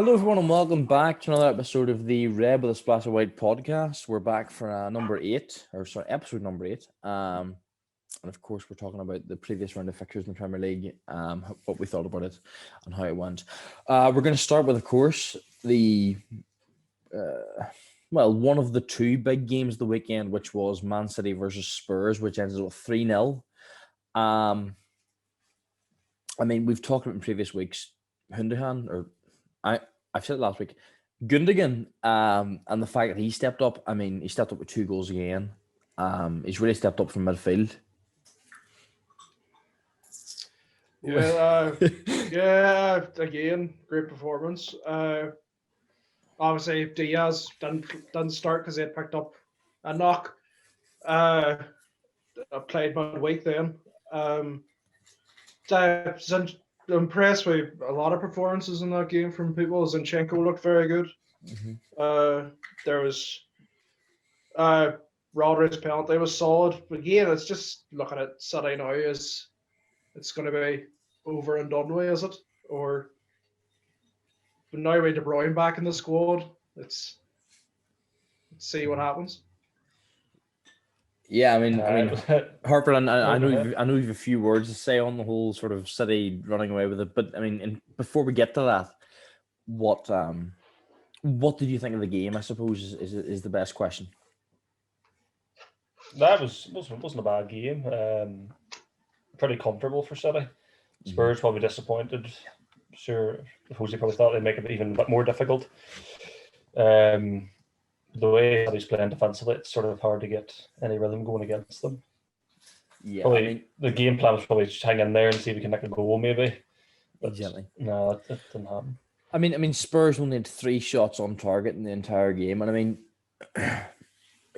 Hello, everyone, and welcome back to another episode of the Red with a Splash of White podcast. We're back for episode number 8. And of course, we're talking about the previous round of fixtures in the Premier League, what we thought about it, and how it went. We're going to start with, of course, one of the two big games of the weekend, which was Man City versus Spurs, which ended up 3-0. We've talked about in previous weeks, I've said it last week, Gundogan, and the fact that he stepped up. He stepped up with 2 goals again. He's really stepped up from midfield. Yeah, again, great performance. Obviously, Diaz didn't start because he had picked up a knock. I played midweek then. Impressed with a lot of performances in that game from people. Zinchenko looked very good. Mm-hmm. There was Rodri's penalty was solid. But again, it's just looking at City now as it's going to be over and done with, is it? Or but now with De Bruyne back in the squad, let's see what happens. Yeah, Harper, I know you have a few words to say on the whole sort of City running away with it, but before we get to that, what did you think of the game? I suppose is the best question. That wasn't a bad game. Pretty comfortable for City. Spurs probably disappointed. Sure, Jose probably thought they'd make it even a bit more difficult. The way he's playing defensively, it's sort of hard to get any rhythm going against them. Yeah, probably, the game plan was probably just hang in there and see if we can nick a goal, maybe. But exactly. No, it didn't happen. Spurs only had 3 shots on target in the entire game, and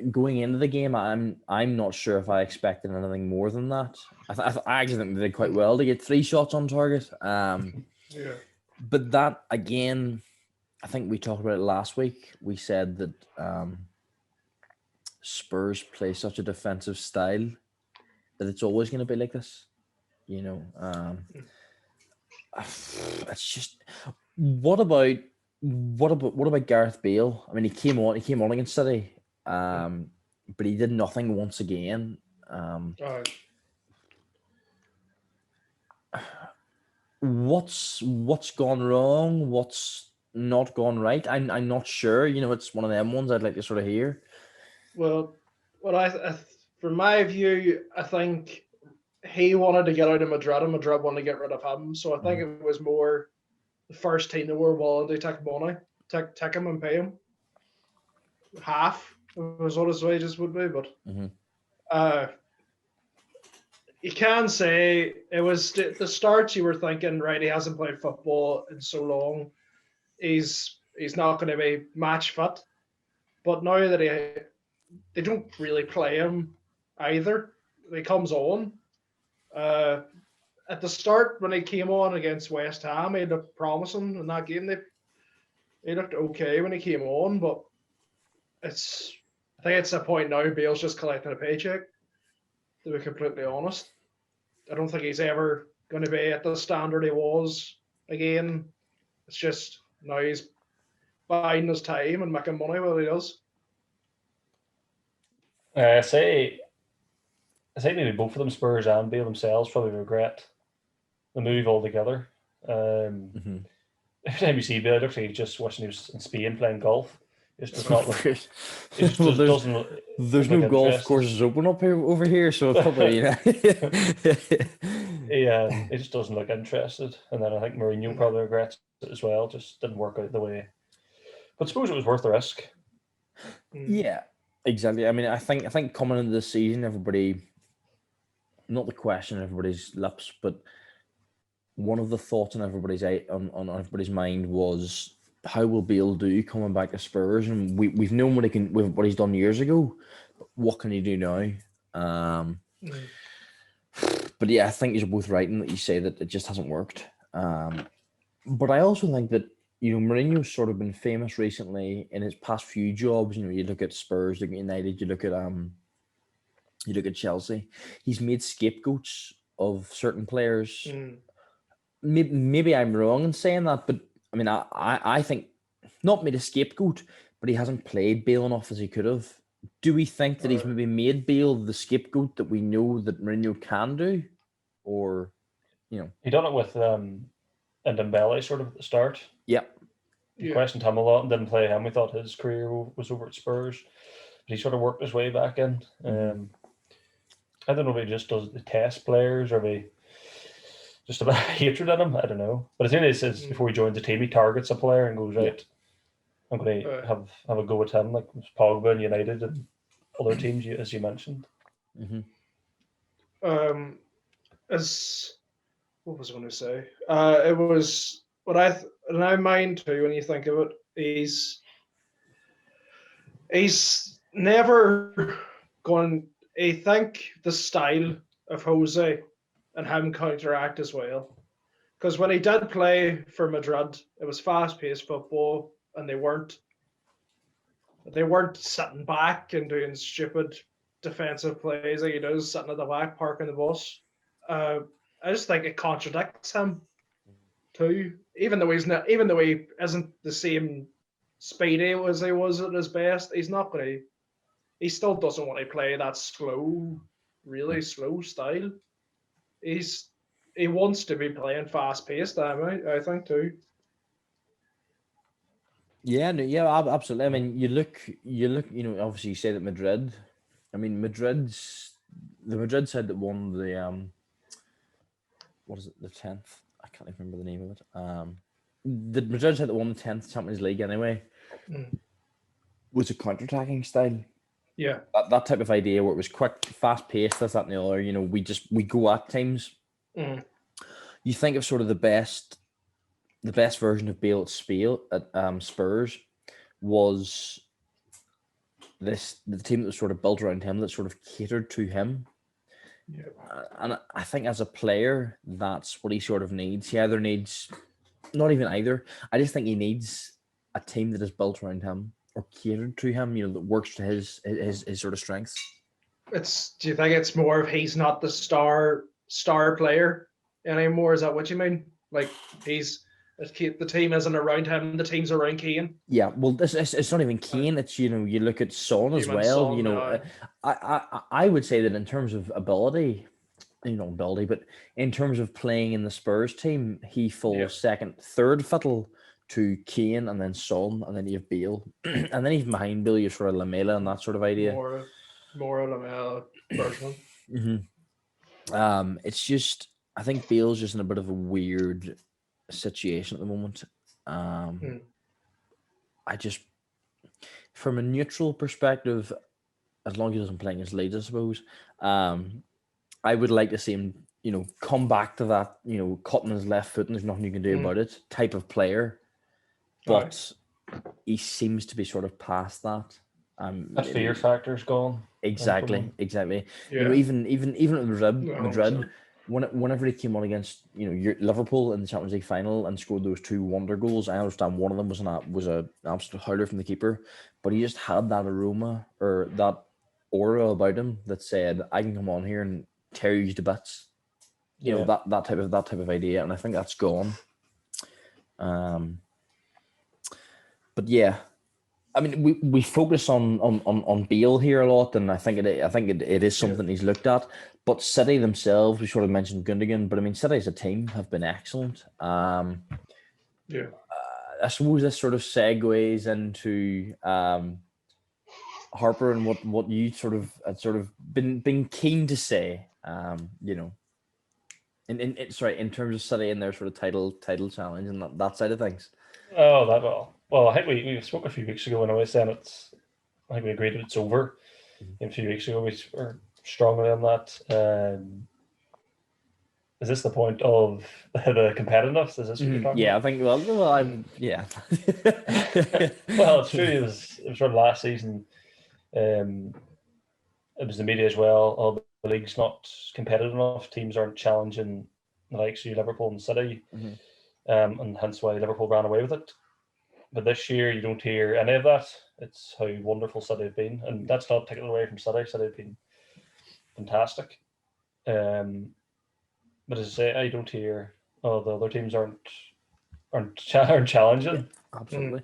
going into the game, I'm not sure if I expected anything more than that. I actually think they did quite well to get 3 shots on target. Yeah. But that again, I think we talked about it last week. We said that Spurs play such a defensive style that it's always going to be like this. It's just what about Gareth Bale? He came on against City, but he did nothing once again. What's gone wrong? What's not gone right? I'm not sure. It's one of them ones I'd like to sort of hear. Well, I from my view, I think he wanted to get out of Madrid, and Madrid wanted to get rid of him. So I think it was more the first team that were willing to take money, take him and pay him. Half was what his wages would be, but you can say it was the start. You were thinking, right? He hasn't played football in so long. He's not going to be match fit. But now that they don't really play him either. He comes on. At the start, when he came on against West Ham, he looked promising in that game. He looked okay when he came on, but I think it's a point now Bale's just collecting a paycheck, to be completely honest. I don't think he's ever going to be at the standard he was again. It's just now he's buying his time and making money while he does. I say maybe both of them, Spurs and Bale themselves, probably regret the move altogether. Every time you see Bale, it looks like he's just watching. He was in Spain playing golf. It's just not like there's no golf courses open up over here, so it's probably yeah, it just doesn't look interested. And then I think Mourinho probably regrets it as well. Just didn't work out the way. But I suppose it was worth the risk. Yeah, exactly. I think coming into this season, everybody, not the question on everybody's lips, but one of the thoughts on everybody's mind was, how will Bale do coming back to Spurs? And we've known what he's done years ago. But what can he do now? But yeah, I think you're both right in that you say that it just hasn't worked. But I also think that Mourinho's sort of been famous recently in his past few jobs. You look at Spurs, you look at United, you look at Chelsea. He's made scapegoats of certain players. Maybe I'm wrong in saying that, but I mean, I think not made a scapegoat, but he hasn't played Bale enough as he could have. Do we think that he's maybe made Bale the scapegoat that we know that Mourinho can do, or he done it with Dembele sort of at the start. Yep. He questioned him a lot and didn't play him. We thought his career was over at Spurs, but he sort of worked his way back in. I don't know if he just does the test players or if he just a bit of hatred in him. I don't know. But as soon as he says before he joins the team, he targets a player and goes, right, I'm going to have a go at him, like Pogba and United and other teams, as you mentioned. What was I going to say? It was what I mind too when you think of it. He's never gone. I think the style of Jose and him counteract as well. Because when he did play for Madrid, it was fast-paced football, and they weren't sitting back and doing stupid defensive plays like he does, sitting at the back parking the bus. I just think it contradicts him too. Even though he isn't the same speedy as he was at his best, he still doesn't want to play that slow, really slow style. He wants to be playing fast paced, I think too. Yeah, absolutely. I mean, you look. Obviously, you say that Madrid. I mean, the Madrid side that won the what is it, the 10th? I can't even remember the name of it. The Madrid side that won the 10th Champions League anyway was a counter-attacking style. Yeah, that type of idea where it was quick, fast paced, this, that, and the other. We go at times. You think of sort of the best version of Bale at Spurs was the team that was sort of built around him, that sort of catered to him. Yeah. And I think as a player, that's what he sort of needs. He either needs, not even either. I just think he needs a team that is built around him or catered to him, that works to his sort of strengths. Do you think it's more of he's not the star player anymore? Is that what you mean? Like the team isn't around him, the team's around Kane. Yeah, well, it's not even Kane. It's you look at Son as well. Son, I would say that in terms of ability, but in terms of playing in the Spurs team, he falls second, third fiddle to Kane, and then Son, and then you have Bale, and then even behind Bale, you're sort of Lamela and that sort of idea. More Lamela version. It's just, I think Bale's just in a bit of a weird situation at the moment. I just, from a neutral perspective, as long as he doesn't play against Leeds, I suppose, I would like to see him, come back to that, cutting his left foot and there's nothing you can do about it type of player. But he seems to be sort of past that. That fear factor's gone. Exactly. Yeah. Even at Madrid, whenever he came on against Liverpool in the Champions League final and scored those 2 wonder goals, I understand one of them was an absolute howler from the keeper, but he just had that aroma or that aura about him that said, I can come on here and tear you to bits. That type of idea, and I think that's gone. But yeah, I mean, we focus on Bale here a lot, and I think it is something he's looked at. But City themselves, we sort of mentioned Gundogan, but I mean, City as a team have been excellent. I suppose this sort of segues into Harper and what you sort of been keen to say. In terms of City and their sort of title challenge and that side of things. Oh, that well, I think we spoke a few weeks ago, and I was saying I think we agreed that it's over. A few weeks ago, we were strongly on that. Is this the point of the competitiveness? Is this what you're talking about? I think. Well, I'm. Yeah. Well, it's true. It was sort of last season. It was the media as well. Oh, the league's not competitive enough. Teams aren't challenging the likes of Liverpool and City, and hence why Liverpool ran away with it. But this year, you don't hear any of that. It's how wonderful City have been, and that's not taken away from City. City have been fantastic. But as I say, I don't hear, the other teams aren't aren't challenging. Yeah, absolutely.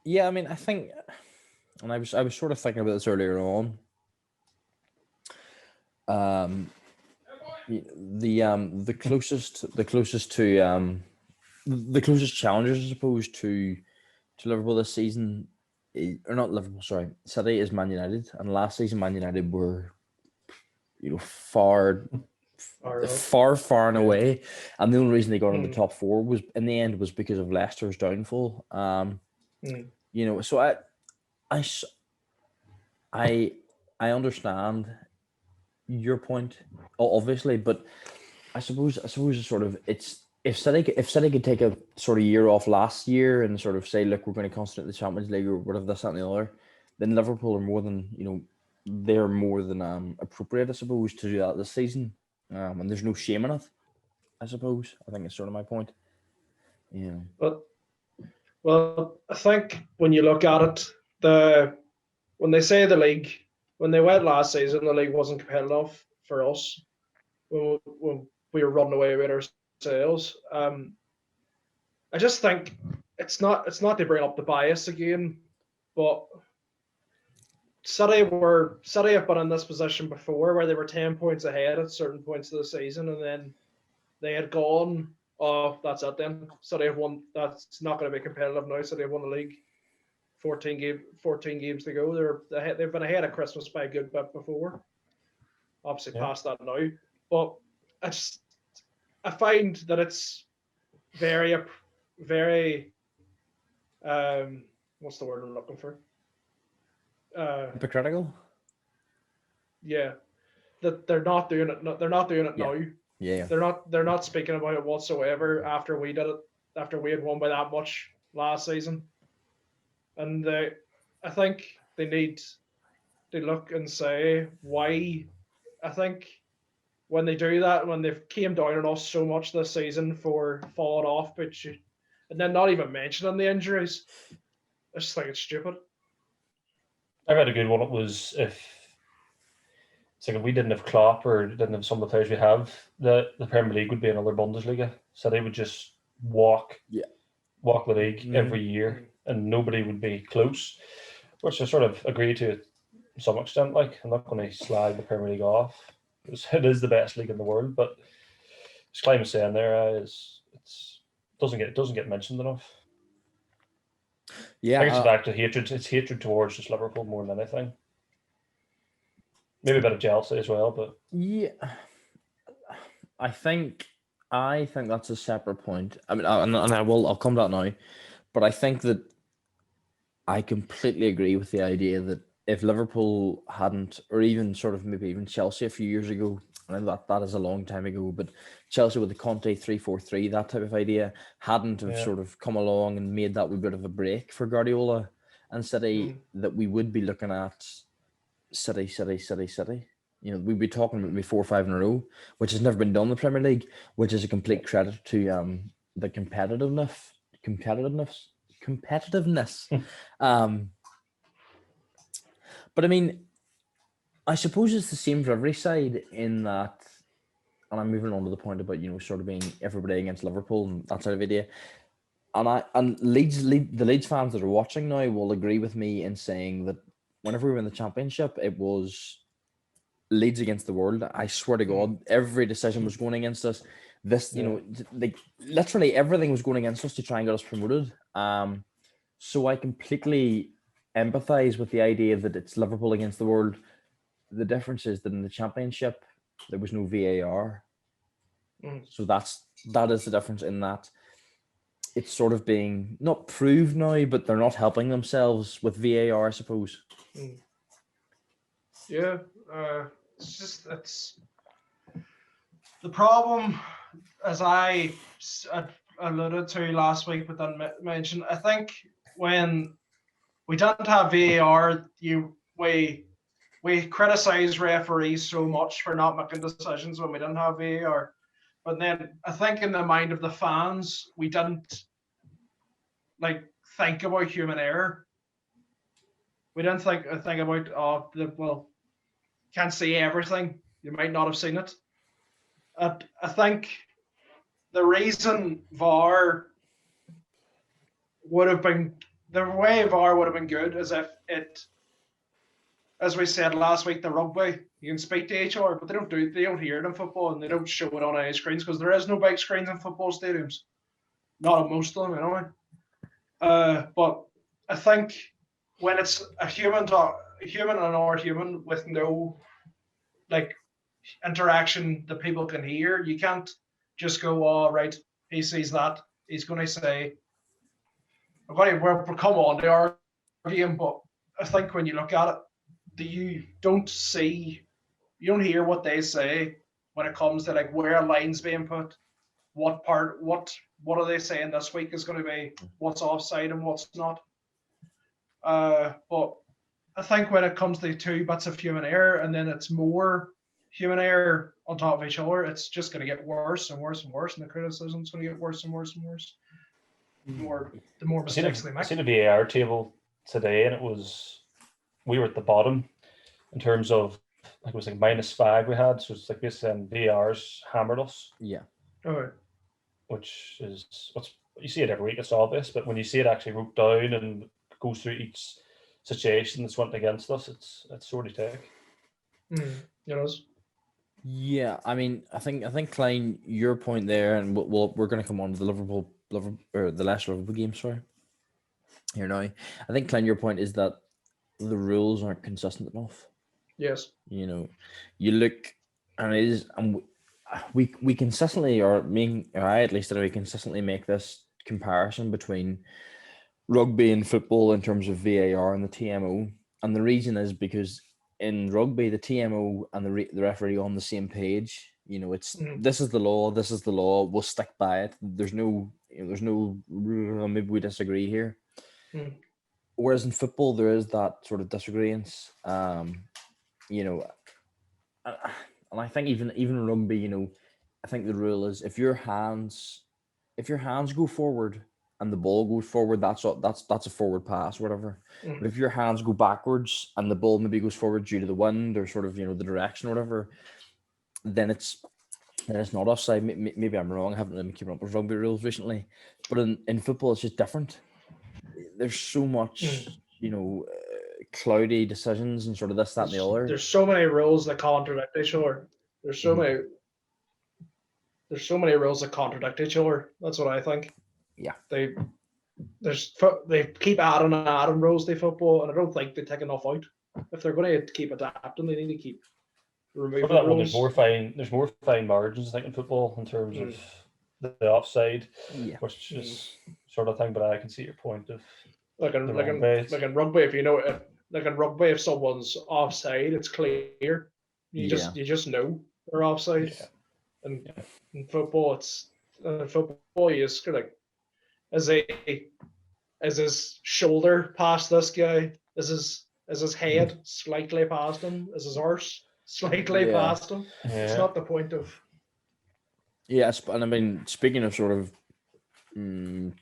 Yeah, I mean, I think, and I was sort of thinking about this earlier on. The closest challengers, I suppose, to Liverpool this season, or not Liverpool, sorry, City, is Man United, and last season Man United were, far and away, and the only reason they got in the top four was in the end was because of Leicester's downfall. So I understand your point, obviously, but I suppose it's sort of, it's if City could take a sort of year off last year and sort of say, look, we're going to concentrate the Champions League or whatever, this, that, and the other, then Liverpool are more than they're more than appropriate, I suppose, to do that this season. And there's no shame in it, I suppose. I think it's sort of my point. Yeah. Well, I think when you look at it, when they say the league, when they went last season, the league wasn't competitive for us when we were running away with ourselves. I just think it's not to bring up the bias again, but City have been in this position before where they were 10 points ahead at certain points of the season, and then they had gone, oh, that's it then. City have won. That's not going to be competitive now. City have won the league. 14 games to go. They've been ahead of Christmas by a good bit before. Obviously past that now. But I find that it's very what's the word I'm looking for? Hypocritical? Yeah. That they're not doing it. They're not doing it now. Yeah. They're not speaking about it whatsoever after we did it. After we had won by that much last season. And I think they need to look and say why. I think when they do that, when they've came down on us so much this season for falling off, and then not even mentioning the injuries, I just think it's stupid. I read a good one. It was if we didn't have Klopp or didn't have some of the players we have, the Premier League would be another Bundesliga. So they would just walk the league every year, and nobody would be close, which I sort of agree to some extent. Like, I'm not going to slag the Premier League off because it is the best league in the world, but as Clem was saying there, it doesn't get mentioned enough. Yeah, I think it's back to hatred. It's hatred towards just Liverpool more than anything. Maybe a bit of jealousy as well, but yeah, I think that's a separate point. I mean, I'll come to that now, but I think that I completely agree with the idea that if Liverpool hadn't, or even sort of maybe even Chelsea a few years ago, and that is a long time ago, but Chelsea with the Conte 3-4-3, that type of idea, hadn't have sort of come along and made that wee bit of a break for Guardiola and City, that we would be looking at City. We'd be talking about maybe 4 or 5 in a row, which has never been done in the Premier League, which is a complete credit to the competitiveness. But I mean, I suppose it's the same for every side in that, and I'm moving on to the point about sort of being everybody against Liverpool and that sort of idea. And the Leeds fans that are watching now will agree with me in saying that whenever we were in the Championship, it was Leeds against the world. I swear to God, every decision was going against us. Literally everything was going against us to try and get us promoted. So I completely empathize with the idea that it's Liverpool against the world. The difference is that in the Championship, there was no VAR. So that is the difference in that it's sort of being not proved now, but they're not helping themselves with VAR, I suppose. Yeah, it's the problem, as I alluded to last week, but then mentioned. I think when we didn't have VAR, we criticize referees so much for not making decisions when we didn't have VAR. But then I think in the mind of the fans, we didn't think about human error. We didn't think about can't see everything. You might not have seen it. I think the reason VAR would have been the way VAR would have been good is if it, as we said last week, the rugby, you can speak to each other, but they don't hear it in football, and they don't show it on any screens because there is no big screens in football stadiums. Not at most of them, anyway. But I think when it's a human and another human with no like interaction that people can hear, you can't just go, "Oh, right, he sees that. He's going to say, we're come on, they are arguing." But I think when you look at it, you don't hear what they say when it comes to like where a line's being put, what are they saying this week is going to be what's offside and what's not. But I think when it comes to two bits of human error and then it's more human error on top of each other, it's just going to get worse and worse and worse, and the criticism's going to get worse and worse and worse. The more mistakes they make. I seen a VAR table today, and we were at the bottom in terms of, like, it was like -5 we had, so it's like basically VAR's hammered us. Yeah. Okay. Which is you see it every week. It's obvious, but when you see it actually wrote down and goes through each situation that's went against us, it's sort of take. It is. Yeah, I mean, I think Klein, your point there, and we're going to come on to the Liverpool or the Leicester Liverpool game. Sorry, here now. I think Klein, your point is that the rules aren't consistent enough. Yes. You know, you look, and it is, and we consistently, or I at least, we consistently make this comparison between rugby and football in terms of VAR and the TMO, and the reason is because in rugby, the TMO and the referee are on the same page. You know, it's this is the law. This is the law. We'll stick by it. There's no maybe we disagree here. Whereas in football, there is that sort of disagreement. You know, and I think even in rugby, you know, I think the rule is if your hands go forward and the ball goes forward, that's a forward pass, or whatever. But if your hands go backwards and the ball maybe goes forward due to the wind or sort of, you know, the direction or whatever, then it's not offside. Maybe I'm wrong. I haven't been keeping up with rugby rules recently, but in football it's just different. There's so much, you know, cloudy decisions and sort of this, that, and the other. There's so many rules that contradict each other. There's so many rules that contradict each other. That's what I think. Yeah. They keep adding rules to football, and I don't think they take enough out. If they're going to keep adapting, they need to keep removing rules. There's more fine margins, I think, in football in terms of the offside, which is sort of thing. But I can see your point of like in rugby, if you know it, like in rugby, if someone's offside, it's clear. You just know they're offside. Yeah. And in football, you just like, is his shoulder past this guy? Is his head slightly past him? Is his arse slightly past him? Yeah. It's not the point of. Yes, and I mean, speaking of sort of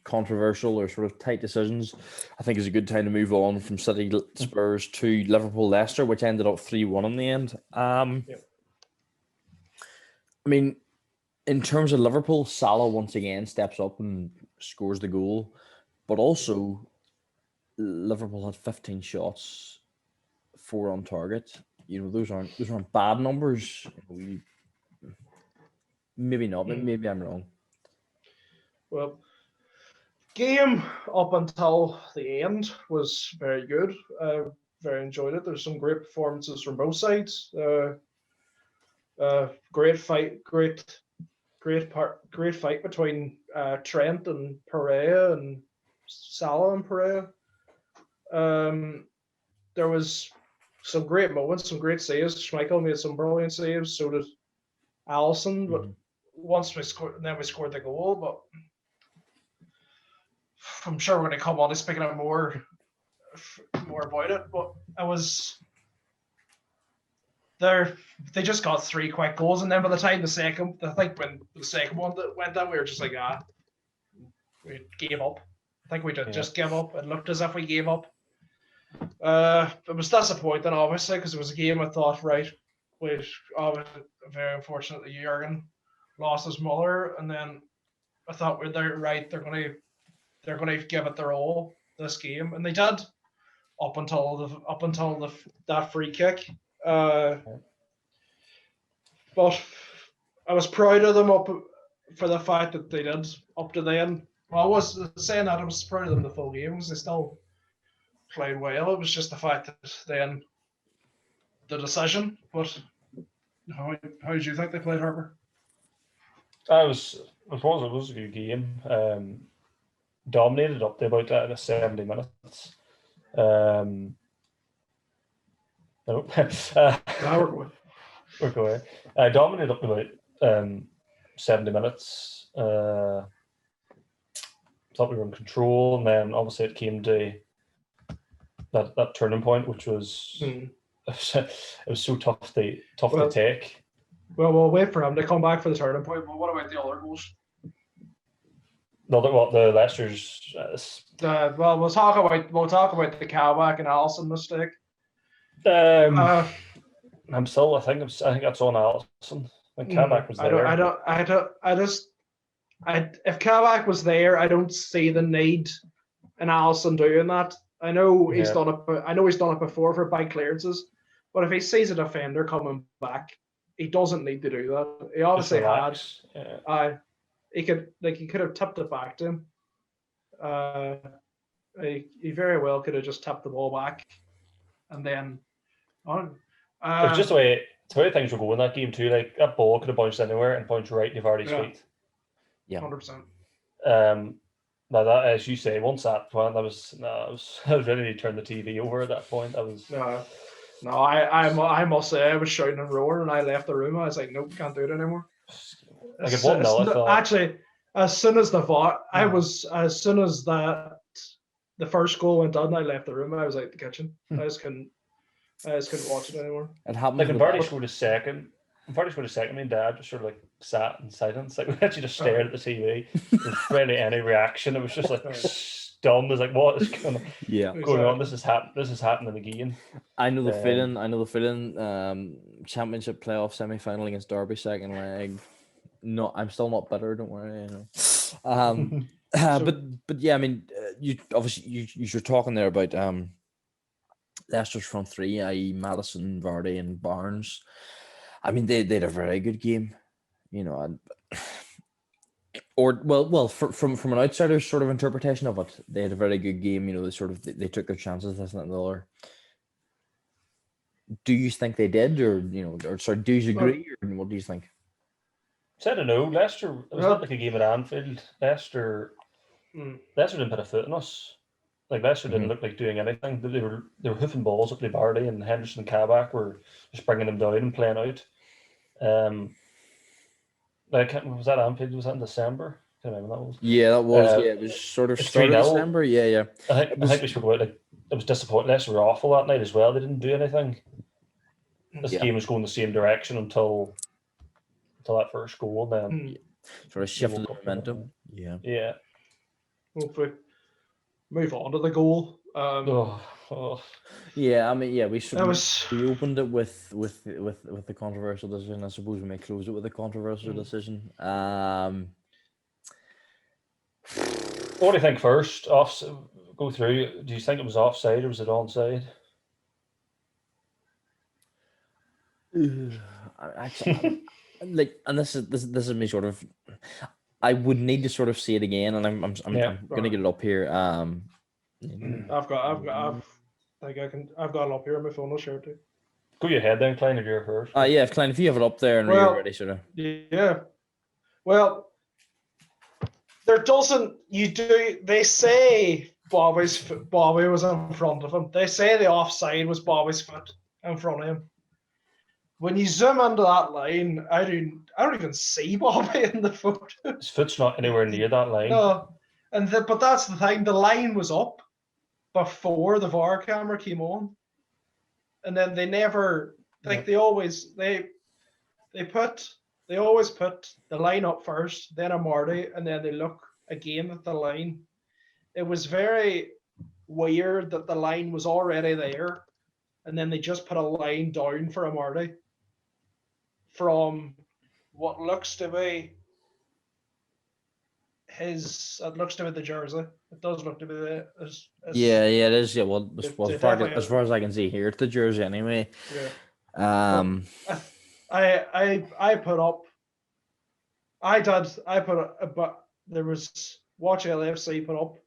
controversial or sort of tight decisions, I think it's a good time to move on from City Spurs to Liverpool Leicester, which ended up 3-1 in the end. I mean, in terms of Liverpool, Salah once again steps up and scores the goal, but also Liverpool had 15 shots, 4 on target. You know, those aren't bad numbers. Maybe not. Maybe I'm wrong. Well, game up until the end was very good. Very enjoyed it. There's some great performances from both sides. Great fight between Trent and Pereira and Salah and Pereira. There was some great moments, some great saves. Schmeichel made some brilliant saves. So did Alisson. But once we scored the goal. But I'm sure we're going to come on to speaking out more about it. But it was there. They just got 3 quick goals, and then by the time when the second one went down, we were just like, we gave up. I think we did just give up. It looked as if we gave up. It was disappointing, obviously, because it was a game I thought, right, which obviously very unfortunate that Jurgen lost his mother, and then I thought they're right. They're gonna give it their all this game, and they did up until that free kick. But I was proud of them up for the fact that they did up to then. Well, I was saying that I was proud of them the full game because they still played well. It was just the fact that then the decision. But how did you think they played, Harper? It was a good game. Dominated up to about 70 minutes. No, we're going. Dominated up to about 70 minutes. Thought we were in control, and then obviously it came to that turning point, which was it was so tough to take. Well, we'll wait for him to come back for the turning point. But what about the other goals? The Leicester's. Well, we'll talk about the Kabak and Alisson mistake. I'm still. I think that's on Alisson. When Kabak was there. If Kabak was there, I don't see the need in Alisson doing that. I know he's done it. I know he's done it before for big clearances, but if he sees a defender coming back, he doesn't need to do that. He obviously had. He could have tipped it back to him. He very well could have just tipped the ball back, and then on. It's just the way things were going that game too. Like that ball could have bounced anywhere and bounced right in Vardy's feet. Yeah, 100%. Now that, as you say, once that point, I was ready to turn the TV over at that point. I must say I was shouting and roaring, and I left the room. I was like, nope, can't do it anymore. Like at 1-0, I thought. Actually, as soon as the first goal went down, I left the room. I was out the kitchen. I just couldn't watch it anymore. It happened. Like when Vardy scored a second, me and Dad just sort of like sat in silence. Like we actually just stared at the TV. There was barely any reaction. It was just like dumb. It was like, what is going on? This is happening again. I know the feeling. Championship playoff semi-final against Derby, second leg. No, I'm still not bitter. Don't worry. But yeah, I mean, you were talking there about Leicester's front three, i.e., Maddison, Vardy, and Barnes. I mean, they had a very good game, from an outsider's sort of interpretation of it, they had a very good game. They took their chances, this and that and the other. Do you think they did, or do you agree, or what do you think? I don't know. Leicester, it was not like a game at Anfield. Leicester didn't put a foot in us. Like Leicester didn't look like doing anything. They were hoofing balls up to Vardy, and Henderson and Kabak were just bringing them down and playing out. Was that Anfield? Was that in December? I can't remember that was. Yeah, that was. It was sort of start of December. Yeah. I think we spoke about it was disappointing. Leicester were awful that night as well. They didn't do anything. This game was going the same direction until that first goal. Then sort of shifted the momentum. Yeah. Hopefully, move on to the goal. Yeah, I mean, we opened it with the controversial decision. I suppose we may close it with a controversial decision. What do you think first? Go through. Do you think it was offside or was it onside? Actually, and this is me sort of. I would need to sort of see it again, and I'm going to get it up here. I've got it up here on my phone. I'll share it too. Go ahead then, Klein, if you're first. Yeah, if Klein, if you have it up there and you're ready, sort of. Yeah. Well, there doesn't. You do. They say Bobby was in front of him. They say the offside was Bobby's foot in front of him. When you zoom into that line, I don't even see Bobby in the photo. His foot's not anywhere near that line. No, but that's the thing. The line was up before the VAR camera came on, and then they never they always put the line up first, then a Marty, and then they look again at the line. It was very weird that the line was already there, and then they just put a line down for a Marty from what looks to be it looks to be the jersey. It does look to be the Yeah, it is. Yeah, well, as definitely far as I can see here, it's the jersey anyway. Yeah. I put up. I put up, but there was Watch LFC put up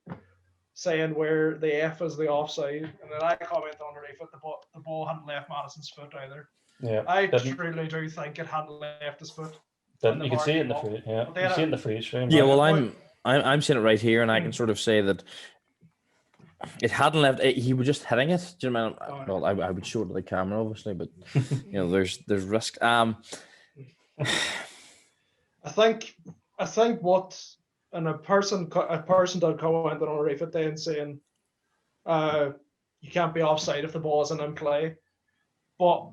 saying where the F is the offside, and then I commented underneath it the ball hadn't left Madison's foot either. Yeah, I truly do think it hadn't left his foot. You can see it in the freeze. Yeah, you can see it in the freeze frame. Yeah, well, I'm seeing it right here, and I can sort of say that it hadn't left. He was just hitting it. Do you know? Well, I would show it to the camera, obviously, but there's risk. I think what and a person did comment on Reefit then saying, you can't be offside if the ball isn't in play, but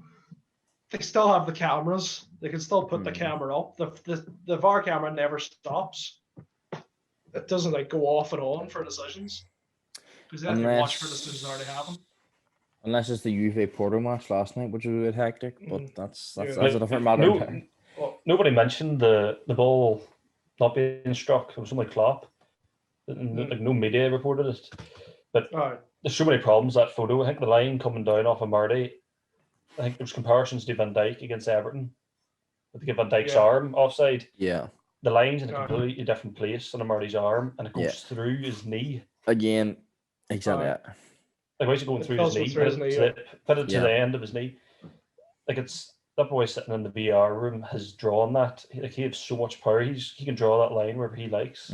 they still have the cameras. They can still put the camera up. The VAR camera never stops. It doesn't go off and on for decisions. Because then you watch for decisions already happen. Unless it's the Juve Porto match last night, which was a bit hectic, but that's a different matter. Nobody mentioned the ball not being struck. It was only Klopp. No media reported it. But there's so many problems that photo. I think the line coming down off of Marty, I think there's comparisons to Van Dijk against Everton. I think Van Dijk's arm offside. Yeah. The line's in a completely different place on Marty's arm, and it goes through his knee. Again, exactly. Why is it going through his knee? Put it to the end of his knee. That boy sitting in the VAR room has drawn that. He has so much power. He can draw that line wherever he likes.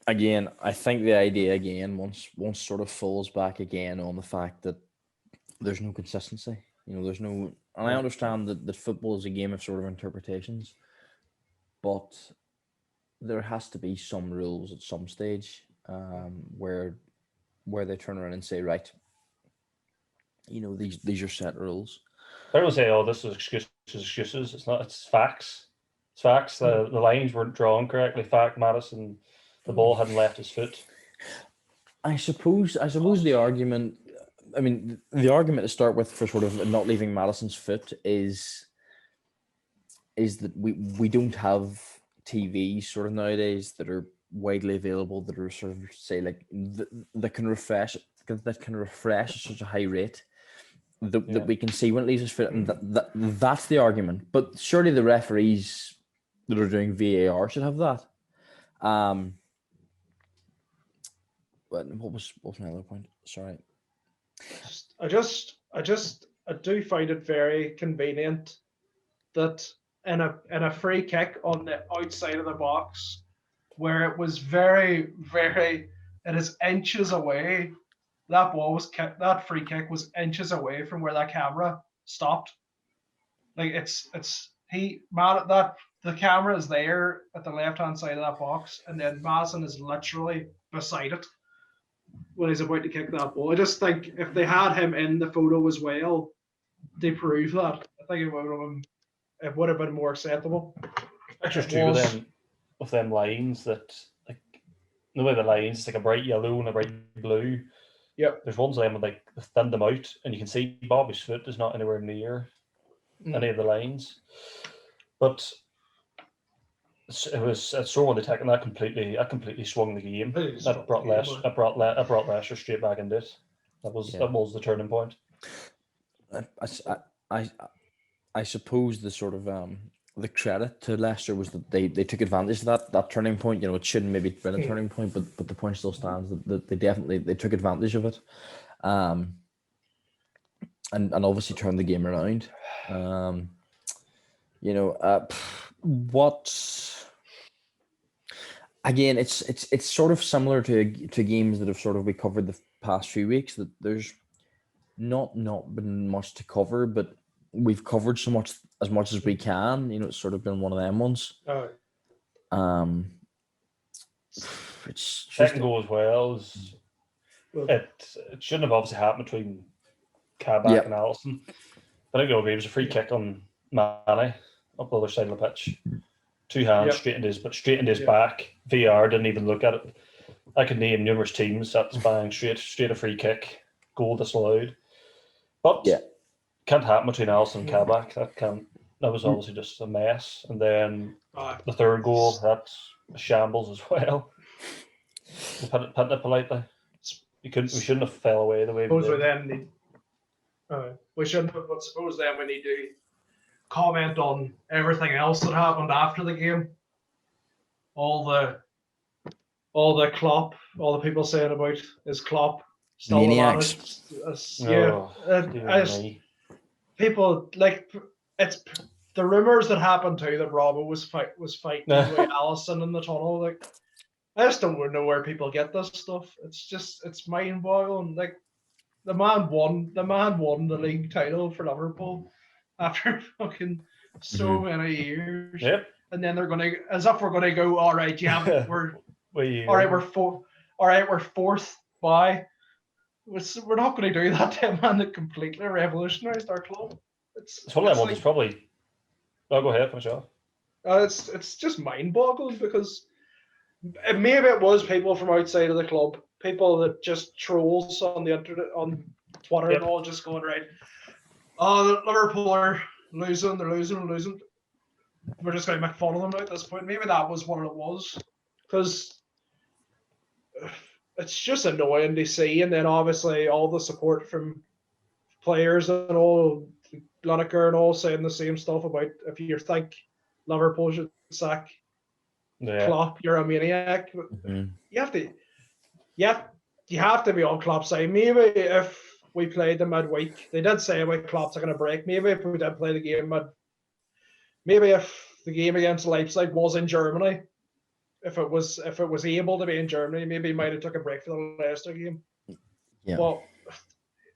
Again, I think the idea once sort of falls back again on the fact that there's no consistency. There's no, and I understand that football is a game of sort of interpretations, but there has to be some rules at some stage where they turn around and say, right, these are set rules. I don't say, oh, this is excuses. It's not. It's facts. It's facts. The lines weren't drawn correctly. Fact, Madison, the ball hadn't left his foot. I suppose the argument. I mean, the argument to start with for sort of not leaving Madison's foot is that we don't have TVs sort of nowadays that are widely available that are sort of say that can refresh at such a high rate that we can see when it leaves his foot, and that's the argument. But surely the referees that are doing VAR should have that. But what was my other point? Sorry. I do find it very convenient that in a free kick on the outside of the box, where it was very, very, it is inches away. That ball was that free kick was inches away from where that camera stopped. The camera is there at the left hand side of that box, and then Madison is literally beside it when he's about to kick that ball. I just think if they had him in the photo as well, they prove that. I think it would have been more acceptable. Pictures too with them lines that the way the lines, it's like a bright yellow and a bright blue. Yep. There's ones of them with thin them out, and you can see Bobby's foot is not anywhere near any of the lines. But it's so undertaken that completely swung the game. That brought Leicester straight back into it. That was the turning point. I suppose the sort of the credit to Leicester was that they took advantage of that turning point. It shouldn't maybe have been a turning point, but the point still stands that they definitely took advantage of it, and obviously turned the game around. Again, it's sort of similar to games that have sort of we covered the past few weeks, that there's not been much to cover, but we've covered as much as we can. It's sort of been one of them ones. It's second goal as well. It shouldn't have obviously happened between Kabak and Allison. I think it was a free kick on Mane up the other side of the pitch. Two hands straight into his back. VAR didn't even look at it. I could name numerous teams that's bang straight a free kick, goal disallowed. But can't happen between Allison and Kabak. That was obviously just a mess. And then the third goal, shambles as well. Putting it politely. We shouldn't have fell away the way we did. We shouldn't have, but suppose then we need to comment on everything else that happened after the game. All the Klopp, all the people saying about is Klopp still maniacs. People like it's the rumors that happened too that Robbo was fighting with Alisson in the tunnel. Like I just don't know where people get this stuff. It's mind boggling. Like the man won the league title for Liverpool after fucking so many years. Yep. And then they're gonna, as if we're gonna go, all right, we're fourth by. We're not going to do that to a man that completely revolutionised our club. It's one of them ones. It's probably. I'll go ahead, finish off. It's just mind-boggling because maybe it was people from outside of the club, people that just trolls on the internet, on Twitter, and all just going right. Oh, Liverpool are losing. They're losing. We're just going to make fun of them at this point. Maybe that was what it was, because it's just annoying to see. And then obviously all the support from players and all, Lineker and all saying the same stuff about if you think Liverpool should sack Klopp, you're a maniac. You have to be on Klopp's side. Maybe if we played the midweek, they did say about Klopp taking a break. Maybe if we did play the game maybe if the game against Leipzig was in Germany, if it was able to be in Germany, maybe he might have took a break for the Leicester game. Yeah. But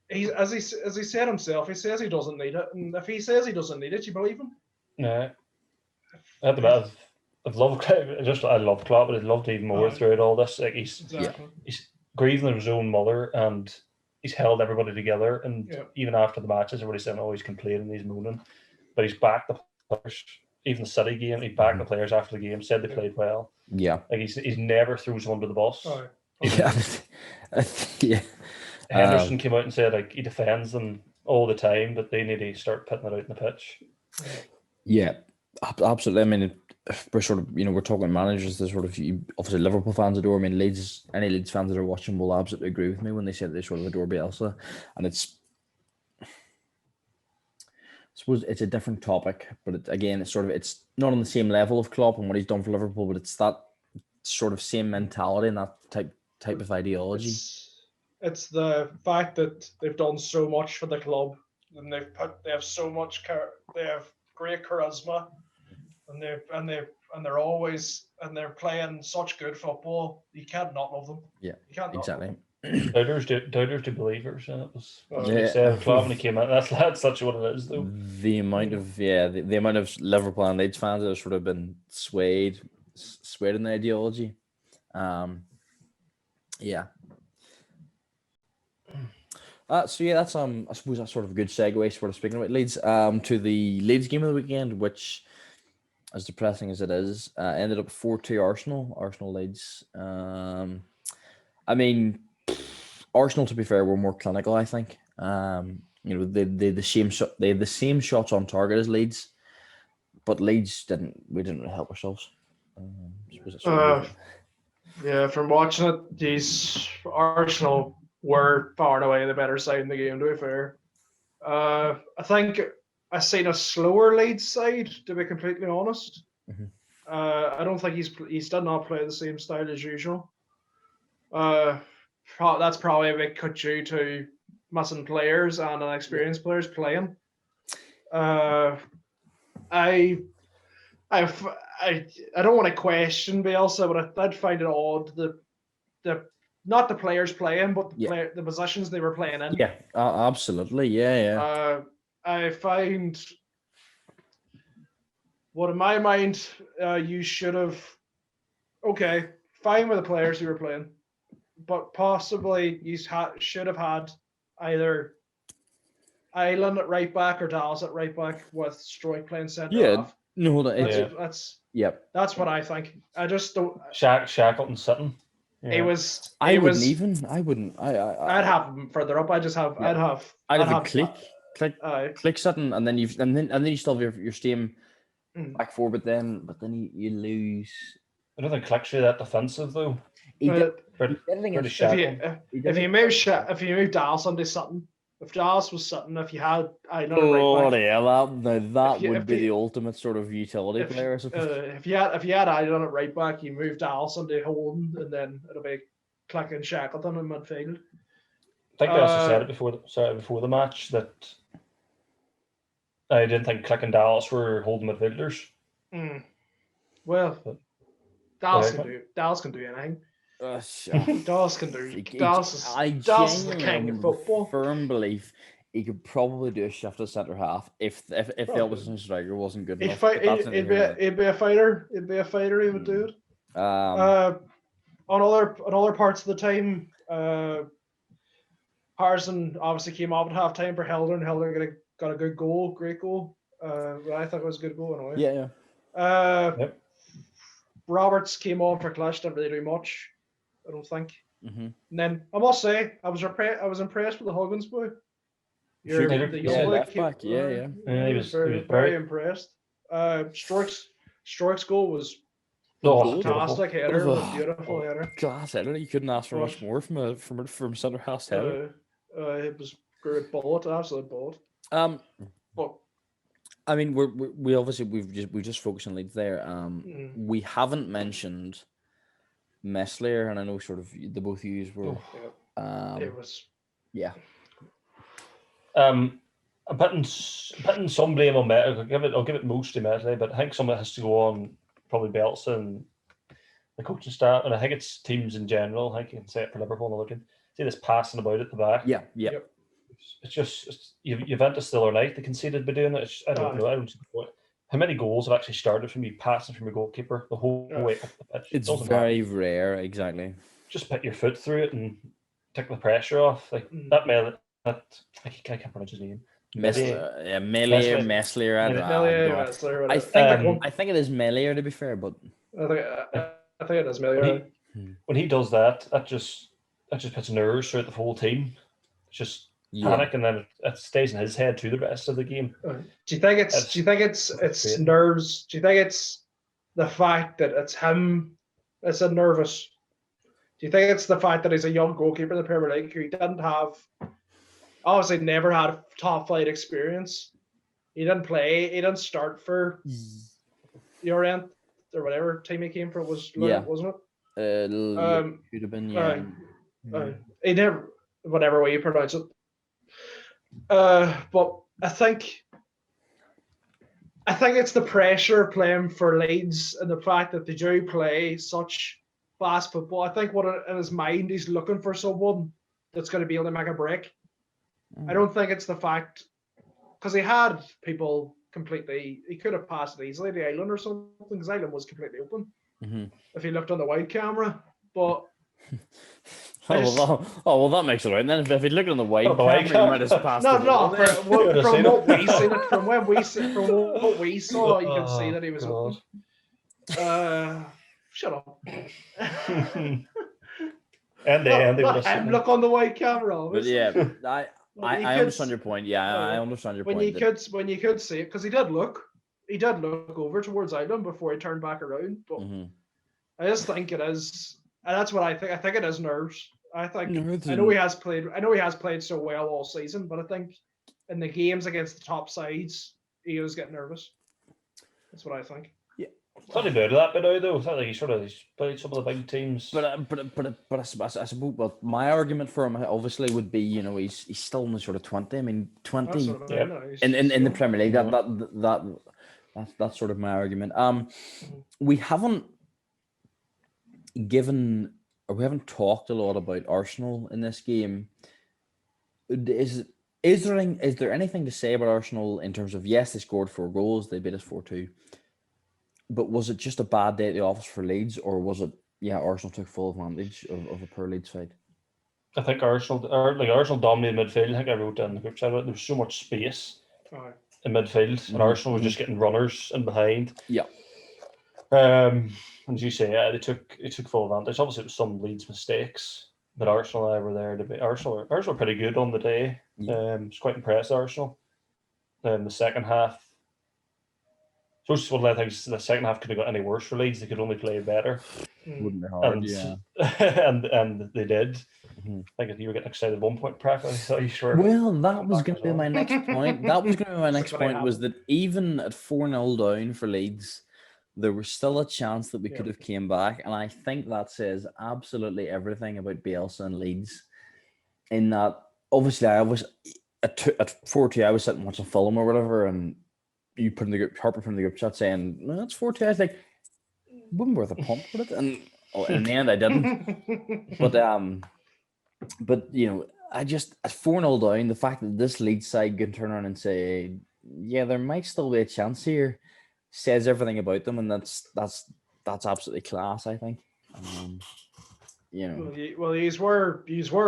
as he said himself, he says he doesn't need it, and if he says he doesn't need it, you believe him? Yeah. I love Klopp, but I'd love to even more throughout all this. Like he's grieving his own mother, and he's held everybody together. And even after the matches, everybody's saying, "Oh, he's complaining, he's moaning," but he's backed the players. Even the City game, he backed the players after the game, said they played well. Yeah, like he's never throws them under the bus. Henderson came out and said like he defends them all the time, but they need to start putting it out in the pitch. Yeah, absolutely. I mean, we're sort of, we're talking managers. There's sort of, obviously Liverpool fans adore. I mean, any Leeds fans that are watching will absolutely agree with me when they say they sort of adore Bielsa, and I suppose it's a different topic, but it's not on the same level of Klopp and what he's done for Liverpool, but it's that sort of same mentality and that type of ideology. It's the fact that they've done so much for the club, and they have so much they have great charisma, and they're playing such good football. You can't not love them. Yeah, you can't exactly. Doubters to believers, and it was he said Klopp when he came out. That's such what it is, though. The amount of the amount of Liverpool and Leeds fans that have sort of been swayed in the ideology. So that's I suppose that's sort of a good segue. Sort of speaking about Leeds, to the Leeds game of the weekend, which, as depressing as it is, ended up 4-2 Arsenal Leeds. I mean, Arsenal, to be fair, were more clinical, I think. They had the same shots on target as Leeds, but Leeds didn't really help ourselves. From watching it, these Arsenal were far and away the better side in the game, to be fair. I think I've seen a slower Leeds side, to be completely honest. Mm-hmm. I don't think he's did not play the same style as usual. That's probably a bit cut due to missing players and inexperienced players playing. I don't want to question Bielsa, but I did find it odd that not the players playing, but the positions they were playing in. Yeah, absolutely. Yeah. I find what in my mind you should have fine with the players who were playing, but possibly you should have had either Island at right back or Dallas at right back with Stroik playing centre half. No, that's what I think. I just don't. Shackleton sitting. Yeah. I'd have him further up. I'd have click sitting, and then you still have your steam back four, but then you lose I don't think Click's really that defensive though. He did, But he did Pretty against shallow. if you move Dallas onto Sutton, if Dallas was Sutton, if you had Island Oh, right back, yeah, that If would be you- the ultimate sort of utility if, player. I suppose. if you had Island at right back, you move Dallas onto Holden, and then it'll be Click and Shackleton in midfield. I think they also said it before the match that I didn't think Click and Dallas were holding midfielders. Well, But- Dallas Okay. can do anything. Sure. Dallas can do. I Dallas is the genuinely king am of football. firm belief he could probably do a shift at centre half if the Probably. opposition striker wasn't good He'd enough. fight. but that's neither here nor He'd be a fighter. He'd be a fighter. He would do it. there. On other parts of the time, Harrison obviously came off at half time for Helder, and Helder got a good goal, great goal. I thought it was a good goal anyway. Yeah. Yep. Roberts came on for Clash, didn't really do much, I don't think. Mm-hmm. And then I must say, I was impressed with the Huggins boy. Sure, The young yeah, boy left back, yeah. Yeah, he was very impressed. Stork's goal was Oh, fantastic beautiful. header, What was a- beautiful header. Class header. You couldn't ask for much more from centre half header. It was great bullet, absolute bullet. But I mean, we obviously we've just focused on Leeds there. We haven't mentioned Meslier, and I know sort of the both of you were. it was Yeah. I'm putting some blame on Met. I'll give it mostly Metley, but I think some of it has to go on probably Bielsa and the coaching staff, and I think it's teams in general. I think you can say it for Liverpool and looking. See this passing about at the back. Yeah. Yep. It's just Juventus the other night they conceded by doing it. I don't know. I don't see the point. How many goals have actually started from you passing from your goalkeeper the whole way up the pitch? It's Doesn't very matter. rare, exactly. Just put your foot through it and take the pressure off. Like that man, I can't pronounce his name. Meslier. I think it is Meslier to be fair, but I think it is Melior. When he does that, that just puts nerves throughout the whole team. It's just panic, and then it stays in his head too the rest of the game. Do you think it's nerves? Do you think it's the fact that it's him that's a nervous? Do you think it's the fact that he's a young goalkeeper in the Premier League who didn't have, obviously never had top flight experience? He didn't start for Orient or whatever team he came from, wasn't it? Could have been, He never, whatever way you pronounce it. But I think it's the pressure playing for Leeds and the fact that they do play such fast football. I think in his mind he's looking for someone that's going to be able to make a break. I don't think it's the fact, because he had people completely, he could have passed it easily to Island or something, because Island was completely open if he looked on the wide camera. But well, that makes it right. And then if he looked on the wide camera, he might have passed it. From what we seen it, from what we saw, you can see that he was open. Shut up. and look on the wide camera. Obviously. But I understand your point. Yeah, I understand your point. When you could see it, because he did look over towards Island before he turned back around. But I just think it is, and that's what I think. I think it is nerves. I know he has played so well all season, but I think in the games against the top sides, he was getting nervous. That's what I think. Funny about that bit out though. I thought like he's played some of the big teams. But I suppose, well, my argument for him obviously would be, he's still in the sort of 20. I mean, 20 in the Premier League. That's sort of my argument. We haven't talked a lot about Arsenal in this game. Is there anything to say about Arsenal in terms of, yes, they scored 4 goals, they beat us 4-2. But was it just a bad day at the office for Leeds, or was it, Arsenal took full advantage of a poor Leeds side? I think Arsenal dominated midfield. I think I wrote down in the group chat there was so much space in midfield, and Arsenal was just getting runners in behind. Yeah. As you say, they took full advantage. Obviously, it was some Leeds mistakes, but Arsenal and I were there to be. Arsenal were pretty good on the day. It's quite impressed Arsenal. The second half, So it's just one of the things. The second half could have got any worse for Leeds. They could only play better. Wouldn't be hard, and they did. I think you were getting excited at one point, Prac. I thought you were. Well, that was going to be my next point. That was going to be my next point, was that even at 4-0 down for Leeds, there was still a chance that we could have came back. And I think that says absolutely everything about Bielsa and Leeds. In that, obviously, I was at 4-2, I was sitting watching film or whatever, and you put in the group, Harper put in the group chat saying, no, that's 4-2. I was like, wouldn't be worth a punt for it. And in the end, I didn't. But you know, I just at 4-0 down, the fact that this Leeds side can turn around and say, yeah, there might still be a chance here, says everything about them, and that's absolutely class, I think. You know, well, he's were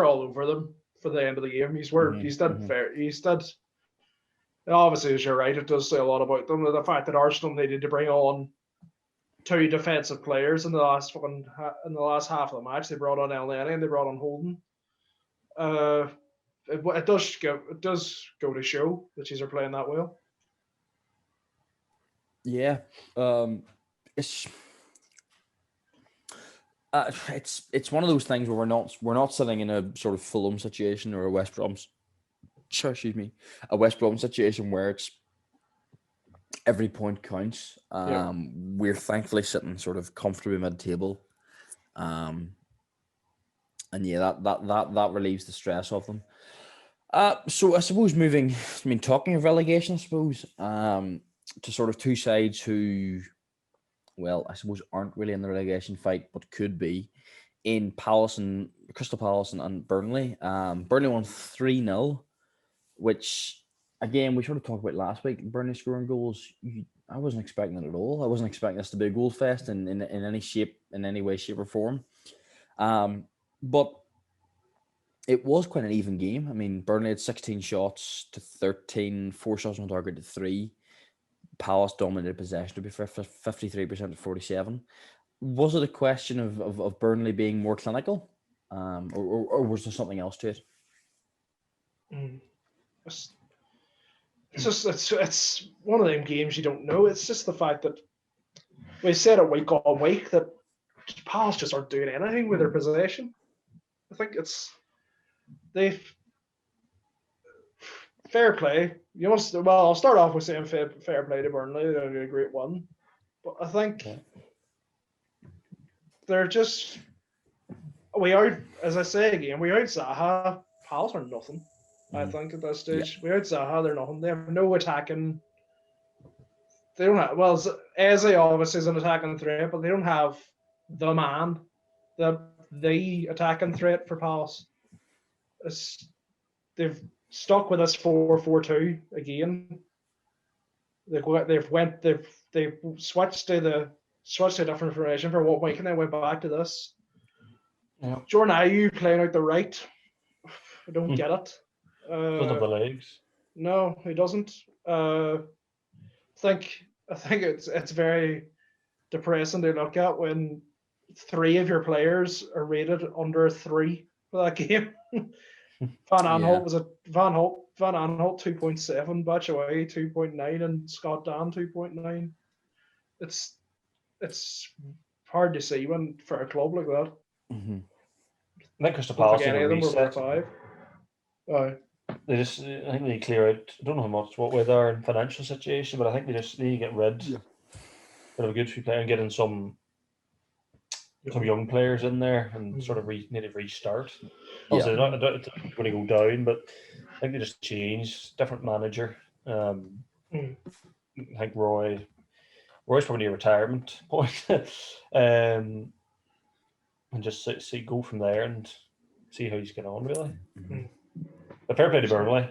all over them for the end of the game. He's did. Obviously, as you're right, it does say a lot about them. The fact that Arsenal needed to bring on 2 defensive players in the last half of the match. They brought on El Neni and they brought on Holden. It does go to show that she's are playing that well. Yeah, it's one of those things where we're not sitting in a sort of Fulham situation or a West Brom situation where it's every point counts. We're thankfully sitting sort of comfortably mid-table, and yeah, that relieves the stress of them. So I suppose talking of relegation, I suppose, to sort of two sides who, well, I suppose aren't really in the relegation fight, but could be, in Crystal Palace and Burnley. Burnley won 3-0, which, again, we sort of talked about last week. Burnley scoring goals, I wasn't expecting it at all. I wasn't expecting this to be a goal fest in any shape, in any way, shape, or form. But it was quite an even game. I mean, Burnley had 16 shots to 13, 4 shots on target to 3. Palace dominated possession to be 53% to 47. Was it a question of Burnley being more clinical, or was there something else to it? It's one of them games you don't know. It's just the fact that we said it week on week that Palace just aren't doing anything with their possession. I think they've fair play. I'll start off with saying fair play to Burnley. They're doing a great one, but I think they're just as I say again, we out Zaha. Palace are nothing. I think at this stage, we out Zaha, they're nothing. They have no attacking. They don't have Eze obviously is an attacking threat, but they don't have the man, the attacking threat for Palace. They've stuck with this 4-4-2 again. They've switched to a different formation for what week, and they went back to this. Yeah. Jordan Ayew playing out the right. I don't get it. Doesn't have the legs. No, he doesn't. I think it's very depressing to look at when 3 of your players are rated under 3 for that game. Van Aanholt 2.7, Batshuayi 2.9, and Scott Dan 2.9. It's hard to see for a club like that. I think Crystal Palace any of them were 5. I think they clear out. I don't know what way they're in financial situation, but I think they just need to get rid of a good few players and get in some young players in there and sort of need to restart. Also, they're not going to go down, but I think they just change, different manager. I think Roy's probably a retirement point, and just go from there and see how he's getting on, really. But fair play to Burnley.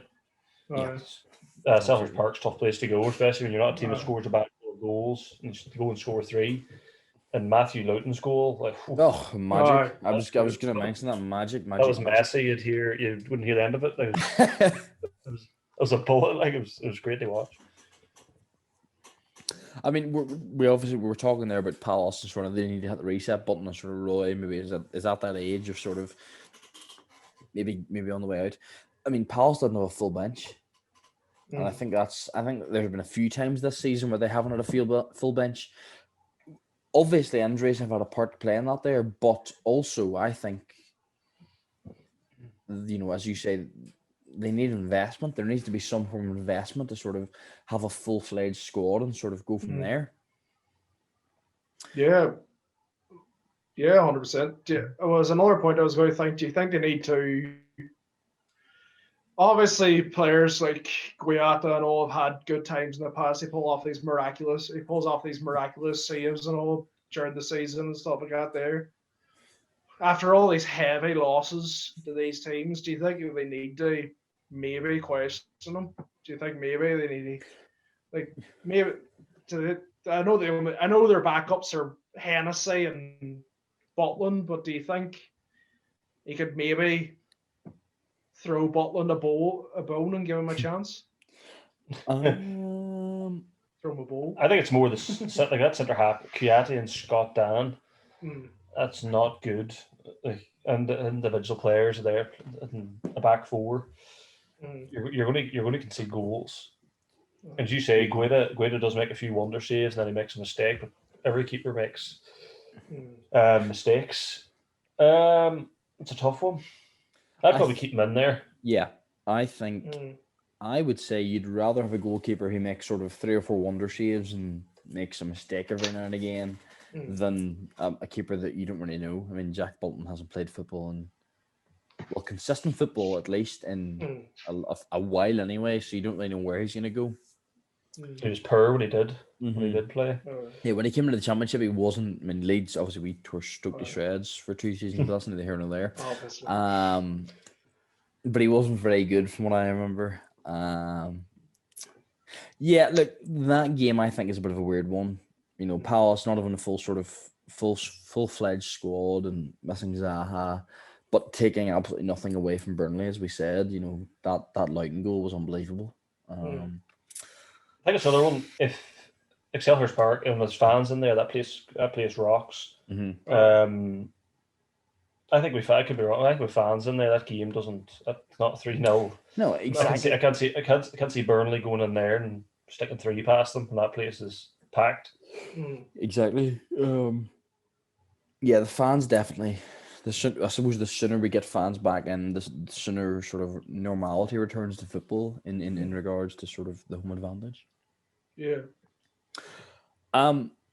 Selhurst Park's tough place to go, especially when you're not a team that scores about 4 goals and just go and score 3. And Matthew Loughton's goal, magic! I was going to mention that magic. That was messy. You wouldn't hear the end of it. It was a bullet. It was great to watch. I mean, we obviously were talking there about Palace and sort of they need to hit the reset button. And sort of Roy maybe is at that age of sort of maybe on the way out. I mean, Palace doesn't have a full bench. And I think there's been a few times this season where they haven't had a full bench. Obviously, injuries have had a part to play in that there, but also I think, as you say, they need investment. There needs to be some form of investment to sort of have a full-fledged squad and sort of go from there. Yeah. Yeah, 100%. There was another point I was going to think. Do you think they need to? Obviously, players like Guiata and all have had good times in the past. He pulls off these miraculous saves and all during the season and stuff like that. There, after all these heavy losses to these teams, do you think they need to maybe question them? Do you think maybe they need to, I know their backups are Hennessy and Butland, but do you think he could maybe throw Butland a bone and give him a chance? Throw him a bone. I think it's more that centre half, Kouyaté and Scott Dan. That's not good. And the individual players are there in the back four. You're going to concede goals. And as you say, Guaita does make a few wonder saves, and then he makes a mistake. But every keeper makes mistakes. It's a tough one. I'd probably keep him in there. Yeah, I think I would say you'd rather have a goalkeeper who makes sort of 3 or 4 wonder saves and makes a mistake every now and again than a keeper that you don't really know. I mean, Jack Bolton hasn't played football in, consistent football at least in a while anyway, so you don't really know where he's going to go. He was poor when he did play. Yeah, when he came into the Championship, he wasn't. I mean, Leeds, obviously, we tore Stoke to shreds for 2 seasons, but that's neither here nor there. Obviously. But he wasn't very good from what I remember. Yeah, look, that game I think is a bit of a weird one. Palace not having a full-fledged squad and missing Zaha, but taking absolutely nothing away from Burnley, as we said. That Luton goal was unbelievable. I think it's another one. If Selhurst Park and there's fans in there, that place rocks. I think I could be wrong. I think with fans in there, that game doesn't. It's not 3-0. No, exactly. I can't see Burnley going in there and sticking 3 past them, and that place is packed. Exactly. Yeah, the fans definitely. I suppose the sooner we get fans back in, the sooner sort of normality returns to football in regards to sort of the home advantage. Yeah.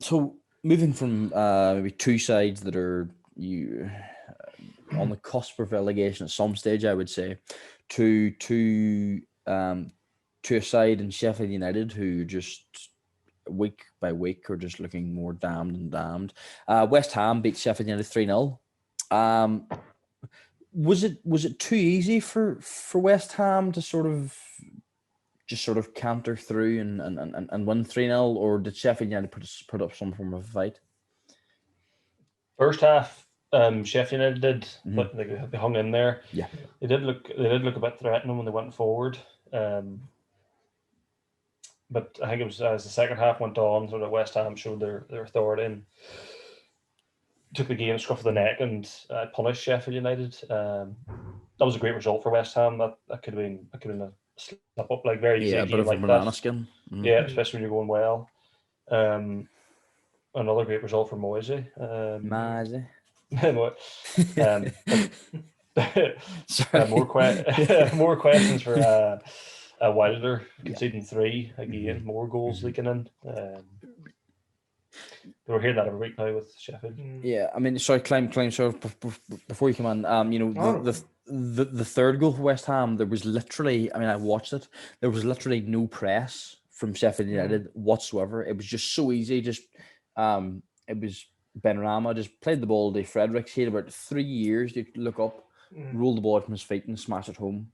So moving from maybe 2 sides that are on the cusp of relegation at some stage, I would say, to a side in Sheffield United who just week by week are just looking more damned and damned. West Ham beat Sheffield United 3-0. Was it too easy for West Ham to sort of canter through and win 3-0, or did Sheffield United put up some form of a fight? First half, Sheffield United did, but they hung in there. Yeah, they did look a bit threatening when they went forward. But I think it was as the second half went on, sort of West Ham showed their authority and took the game scruff of the neck and punished Sheffield United. That was a great result for West Ham. That could have been a slip up, like very easy. Yeah, a bit of a banana skin. Yeah, especially when you're going well. Another great result for Moisey. More questions for Wilder conceding 3 again. More goals leaking in. We're hearing that every week now with Sheffield. Yeah, I mean, sorry, Clem, sorry, before you come on, the third goal for West Ham, there was literally, I mean, I watched it, there was literally no press from Sheffield United whatsoever. It was just so easy. It was Benrahma just played the ball to Fredericks. He had about 3 years to look up, roll the ball from his feet and smash it home.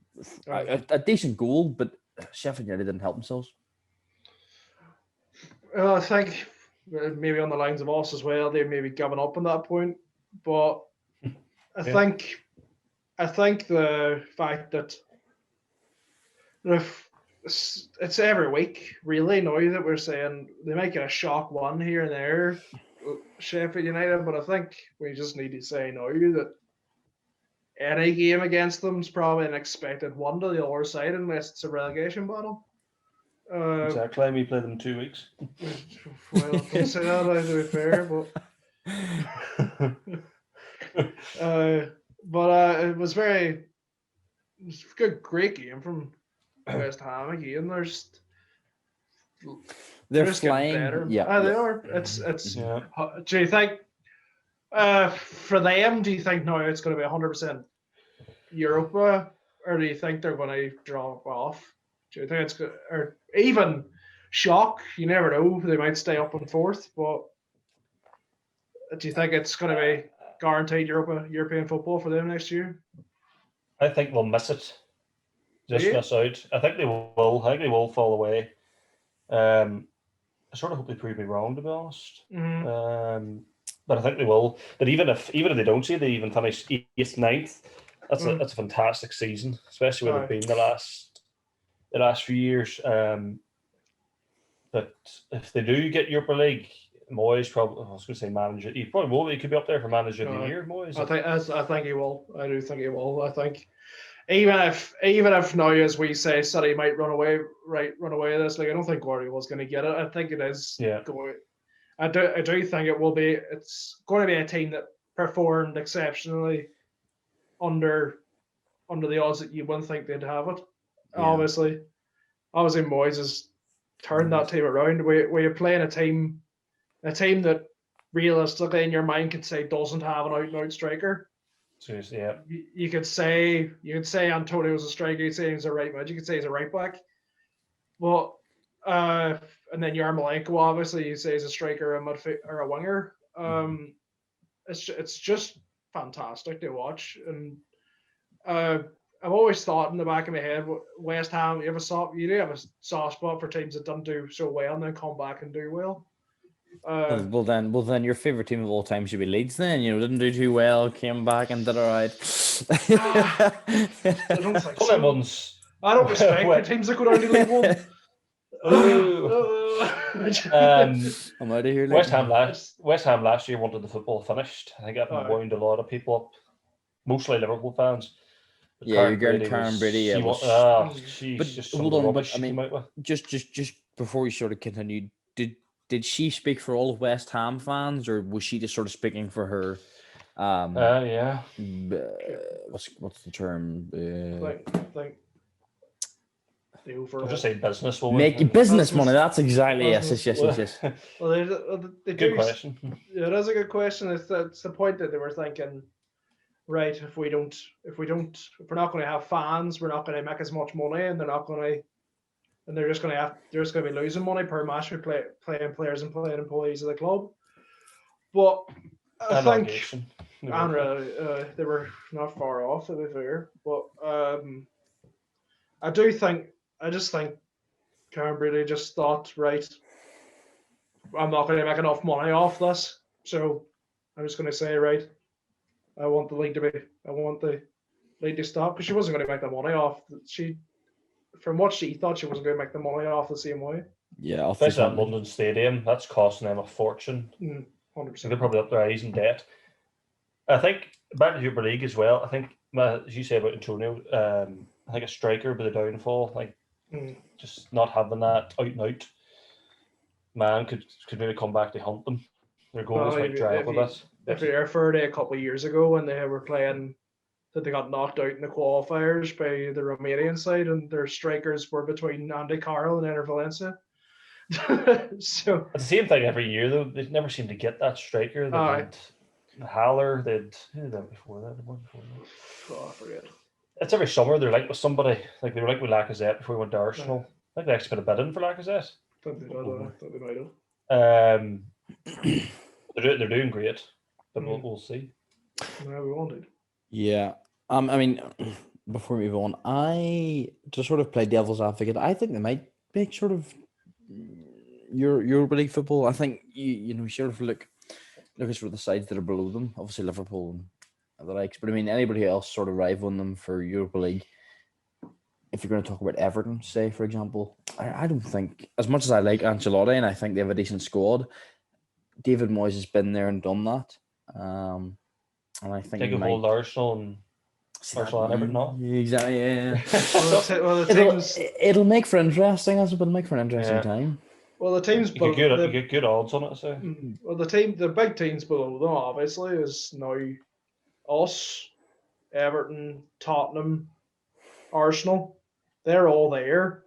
A decent goal, but Sheffield United didn't help themselves. I think maybe on the lines of us as well, they've maybe given up on that point. But I think the fact that it's every week really now that we're saying they might get a shock one here and there, Sheffield United, but I think we just need to say now that any game against them is probably an expected one to the other side unless it's a relegation battle. Exactly. We play them in 2 weeks. Well, don't say that, to be fair, but it was a good, great game from West Ham again. They're just getting flying. better. Yeah, They are. It's. Yeah. Do you think? For them, do you think now it's going to be 100% Europa, or do you think they're going to drop off? Do you think it's good, or even shock? You never know. They might stay up in fourth, but do you think it's going to be guaranteed European football for them next year? I think they'll miss it. Just miss out. I think they will. I think they will fall away. I sort of hope they prove me wrong, to be honest. Mm-hmm. But I think they will. But even if they don't see, they even finish 8th, 9th. That's a fantastic season, especially where they've been the last few years. But if they do get Europa League, Moyes probably. I was going to say manager. He probably will. He could be up there for manager of the year. Moyes. I think he will. I do think he will. I think even if now, as we say, City might run away this league, I don't think Guardiola's going to get it. I think it is. Yeah. I do think it will be. It's going to be a team that performed exceptionally under the odds that you wouldn't think they'd have it. Yeah. Obviously, Moyes has turned that team around. Where you're playing a team that realistically in your mind could say doesn't have an out-and-out striker. Seriously, yeah. You could say Antonio's a striker. You could say he's a right mid. You could say he's a right back. Well, and then Yarmolenko, obviously, you say he's a striker, a midfield, or a winger. It's just fantastic to watch, and I've always thought in the back of my head, West Ham, you do have a soft spot for teams that don't do so well and then come back and do well. Well, then, your favorite team of all time should be Leeds. Then didn't do too well, came back and did all right. I don't think so. I don't respect the teams that go down to League One. I'm out of here. West Ham last year wanted the football finished. I think that wound a lot of people up, mostly Liverpool fans. Yeah, you're getting Karen Brady. Hold on, but I mean, just before you sort of continue, did she speak for all of West Ham fans, or was she just sort of speaking for her? Yeah. What's the term? Like I'll just say business woman. Making business money. That's exactly yes. Well, they good question. Yeah, that's a good question. It's the point that they were thinking. Right, if we're not going to have fans, we're not going to make as much money, and they're just going to be losing money per match we playing players and playing employees of the club. But I think they were not far off, to be fair. But I just think Karen Brady just thought, right, I'm not going to make enough money off this, so I'm just going to say, right, I want the league to stop, because she wasn't going to make the money off. From what she thought, she wasn't going to make the money off the same way. Yeah, especially at London Stadium, that's costing them a fortune. 100%. They're probably up their eyes in debt. I think back to Super League as well. I think, as you say about Antonio, I think a striker with a downfall, like just not having that out and out man could maybe come back to haunt them. Their goals might dry up a bit. If you refer to a couple of years ago when they were playing, that they got knocked out in the qualifiers by the Romanian side, and their strikers were between Andy Carroll and Enner Valencia. So it's the same thing every year, though. They never seem to get that striker. They had Haller. Who did that before that? Oh, I forget. It's every summer they're like with somebody. Like they were like with Lacazette before we went to Arsenal. I think they actually put a bid in for Lacazette. I thought they might have. They're doing great, but we'll see. No, we won't. Yeah. I mean, before we move on, to sort of play devil's advocate, I think they might make sort of Europa League football. I think you sort of look at sort of the sides that are below them. Obviously Liverpool and the likes, but I mean anybody else sort of rivaling them for Europa League. If you're going to talk about Everton, say for example, I don't think, as much as I like Ancelotti and I think they have a decent squad, David Moyes has been there and done that. And I think take a hold Arsenal and Arsenal and Everton, no? Exactly. Yeah. Well, the teams. It'll make for interesting. It'll make for an interesting time. Well, the teams. You get good odds on it. So. Well, the big teams below them obviously is now us, Everton, Tottenham, Arsenal. They're all there.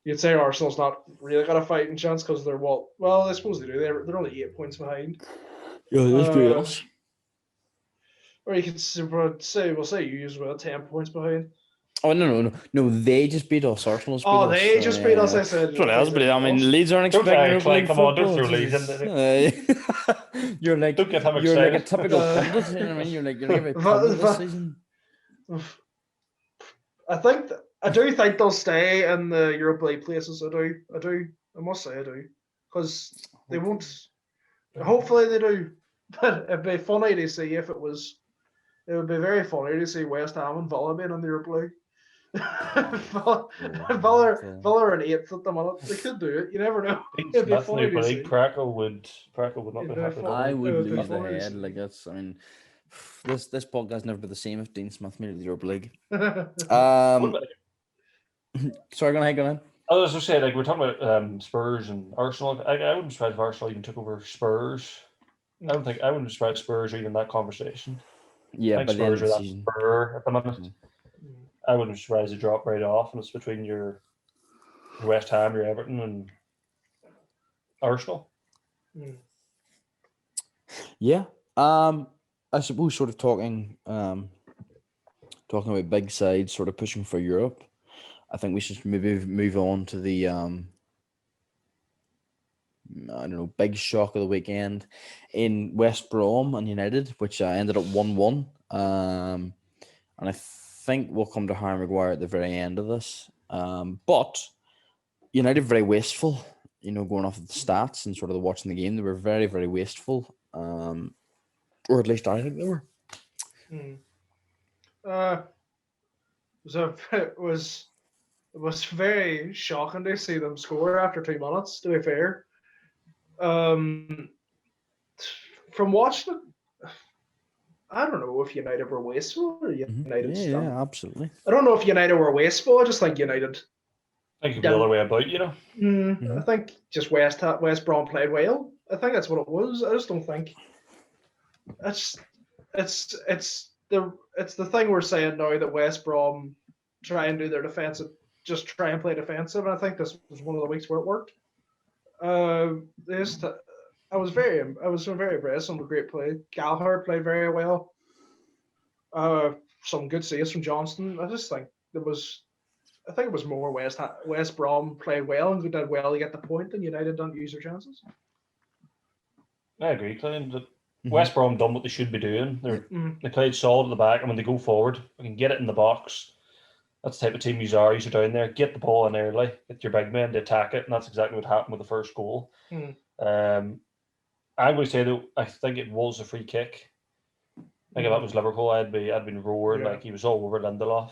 You'd say Arsenal's not really got a fighting chance because they're well, I suppose they do. They're only 8 points behind. Yeah, that's pretty awesome. Or you could say we'll say you as well 10 points behind. Oh no! They just beat us. Arsenal just beat us. They just beat us. I said. What else? But I mean, Leeds aren't expecting. Come on, don't throw Leeds in there. You're like don't get him you're excited. like a typical pundit. You know what I mean? You're like a pundit this season. I do think they'll stay in the Europa League places. I do. I must say I do, because they won't. Hopefully they do. But it'd be funny to see if it was. It would be very funny to see West Ham and Villa being in the Europa League. Villa are an 8th at the minute. They could do it. You never know. It'd be funny to see. Praco would not be happy. I would lose the head. Like that's. I mean, this podcast never be the same if Dean Smith made it to the Europa League. Sorry, go ahead. I was just saying, like we're talking about Spurs and Arsenal. I wouldn't be surprised if Arsenal even took over Spurs. I wouldn't be surprised if Spurs are even in that conversation. Yeah, but Spurs are that Spur at the moment. I wouldn't be surprised to drop right off, and it's between your West Ham, your Everton, and Arsenal. Yeah. I suppose sort of talking about big sides, sort of pushing for Europe. I think we should maybe move on to the big shock of the weekend in West Brom and United, which ended up 1-1. And I think we'll come to Harry Maguire at the very end of this. But United very wasteful, going off of the stats and sort of watching the game. They were very, very wasteful. Or at least I think they were. It was very shocking to see them score after 2 minutes, to be fair. From watching it, I don't know if United were wasteful or United. Yeah, absolutely. I don't know if United were wasteful. I just think United. I think it'd be the other way about, I think just West Brom played well. I think that's what it was. I just don't think. It's the thing we're saying now that West Brom try and do their defensive, just try and play defensive, and I think this was one of the weeks where it worked. I was very impressed on the great play. Gallagher played very well. Some good saves from Johnston. I think it was more West Brom played well and did well to get the point, and United don't use their chances. I agree, Clint. West Brom done what they should be doing. They played solid at the back, and when they go forward, they can get it in the box. That's the type of team you are down there. Get the ball in early, get your big men to attack it, and that's exactly what happened with the first goal. I would say that I think it was a free kick. I think if that was Liverpool, I'd been roaring like he was all over Lindelof.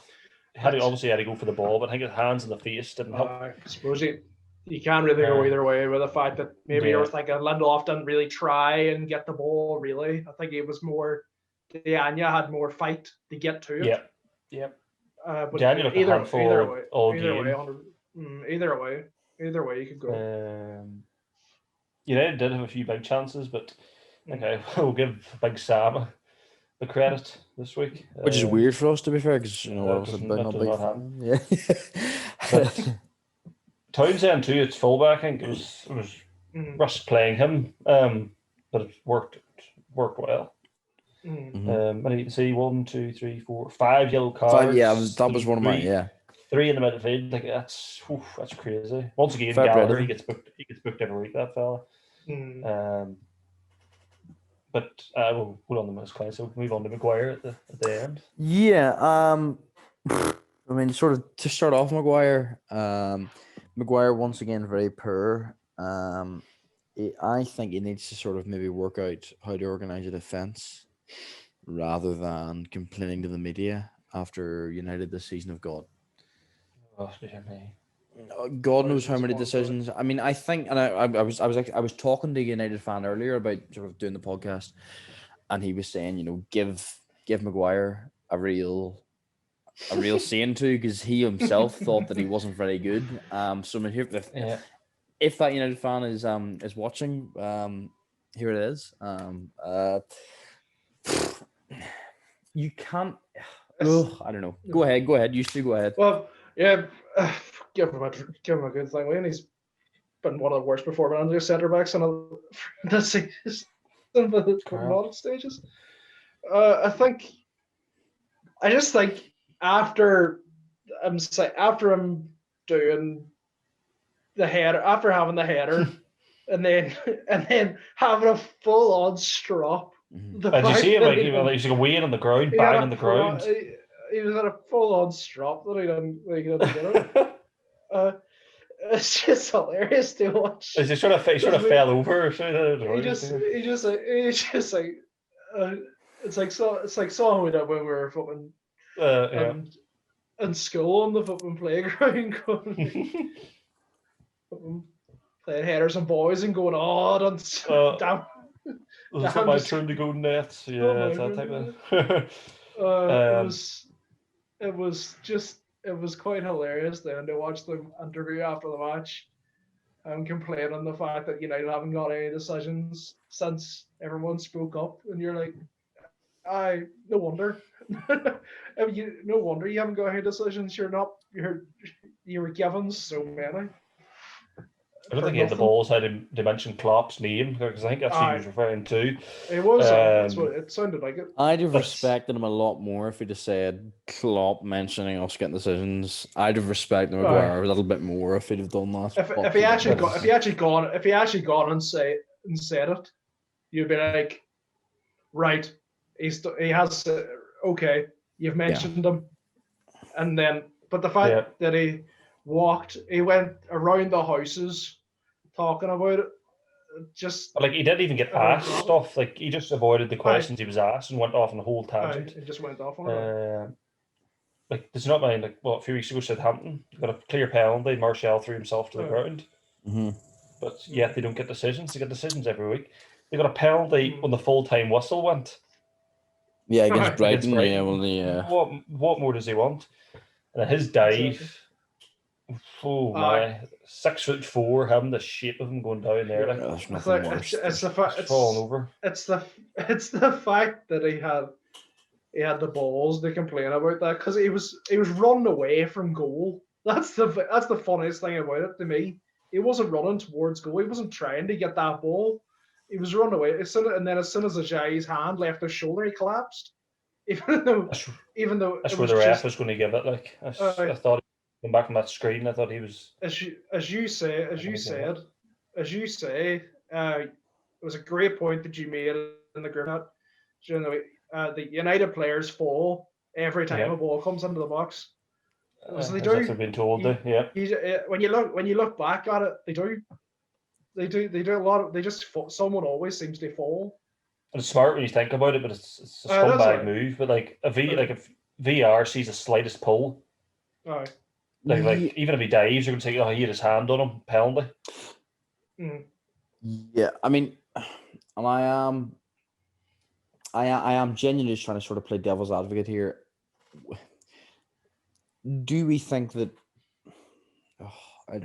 Obviously had to go for the ball, but I think his hands in the face didn't help. I suppose you can't really go either way with the fact that maybe you're thinking Lindelof didn't really try and get the ball, really. I think it was more Dianya had more fight to get to it. Yeah. But Dianya looked a handful all game. Either way, you could go. United did have a few big chances, but okay, we'll give Big Sam the credit this week. Which is weird for us, to be fair, because Yeah. But Townsend too, it's fullback. I think it was Russ playing him, but it worked well. And you can see 1, 2, 3, 4, 5 yellow cards. That was one of mine. 3 in the midfield. Like that's crazy. Once again, Gallagher, he gets booked every week. That fella. But we'll hold on to Miss Klein, so we'll move on to Maguire at the end. Yeah. I mean, sort of to start off, Maguire. Maguire once again very poor. I think he needs to sort of maybe work out how to organise a defence rather than complaining to the media after United this season of God. God knows how many decisions. I mean, I think, and I was talking to a United fan earlier about sort of doing the podcast, and he was saying, give Maguire a real a real saying to, because he himself thought that he wasn't very good. So I mean, if that United fan is watching, here it is. You can't. I don't know. Go ahead. You two go ahead. Well, yeah, give him a good thing. And he's been one of the worst performing centre backs in the season in the model stages. I just think after I'm doing the header, after having the header, and then having a full on strop. Did you see him? He was like weighing on the ground, bang on the ground. He was at a full on strop that he didn't get it. It's just hilarious to watch. He sort of fell over. It's like something we did when we were fucking in school on the fucking playground, playing headers and boys and going damn. It's not my turn to go nets. Yeah, it's that type of. It was quite hilarious then to watch them interview after the match and complain on the fact that United haven't got any decisions since everyone spoke up, and you're like, no wonder. No wonder you haven't got any decisions. You were given so many. I don't think he had the balls how to mention Klopp's name, because I think that's who he was referring to. It was. That's what it sounded like. I'd have respected him a lot more if he'd have said Klopp mentioning us getting decisions. I'd have respected Maguire a little bit more if he'd have done that. If he actually gone and said it, you'd be like, right, he has okay, you've mentioned him, and then but the fact that he went around the houses talking about it, just like he didn't even get asked stuff. Like he just avoided the questions he was asked and went off on a whole tangent. He just went off on it. Like does not mind. Like a few weeks ago, Southampton got a clear penalty. Martial threw himself to the ground, but yet they don't get decisions. They get decisions every week. They got a penalty when the full-time whistle went. Yeah, against Brighton. Yeah, What more does he want? And his dive. Oh my! 6'4", having the shape of him going down there. Like, there's nothing worse. It's the fact. It's falling over. It's the fact that he had the balls to complain about that, because he was running away from goal. That's the funniest thing about it to me. He wasn't running towards goal. He wasn't trying to get that ball. He was running away. And then as soon as Ajayi's hand left his shoulder, he collapsed. Even though that's where the ref was going to give it. Like I thought. Going back from that screen, I thought he was. As you say, it was a great point that you made in the group. The United players fall every time a ball comes into the box. So they do. They've been told, when you look back at it, they do a lot. Someone always seems to fall. And it's smart when you think about it, but it's a scumbag move. But like if VAR sees the slightest pull. Like even if he dives, you're going to say, he had his hand on him, penalty. Yeah, I mean, and I am genuinely just trying to sort of play devil's advocate here. Do we think that? I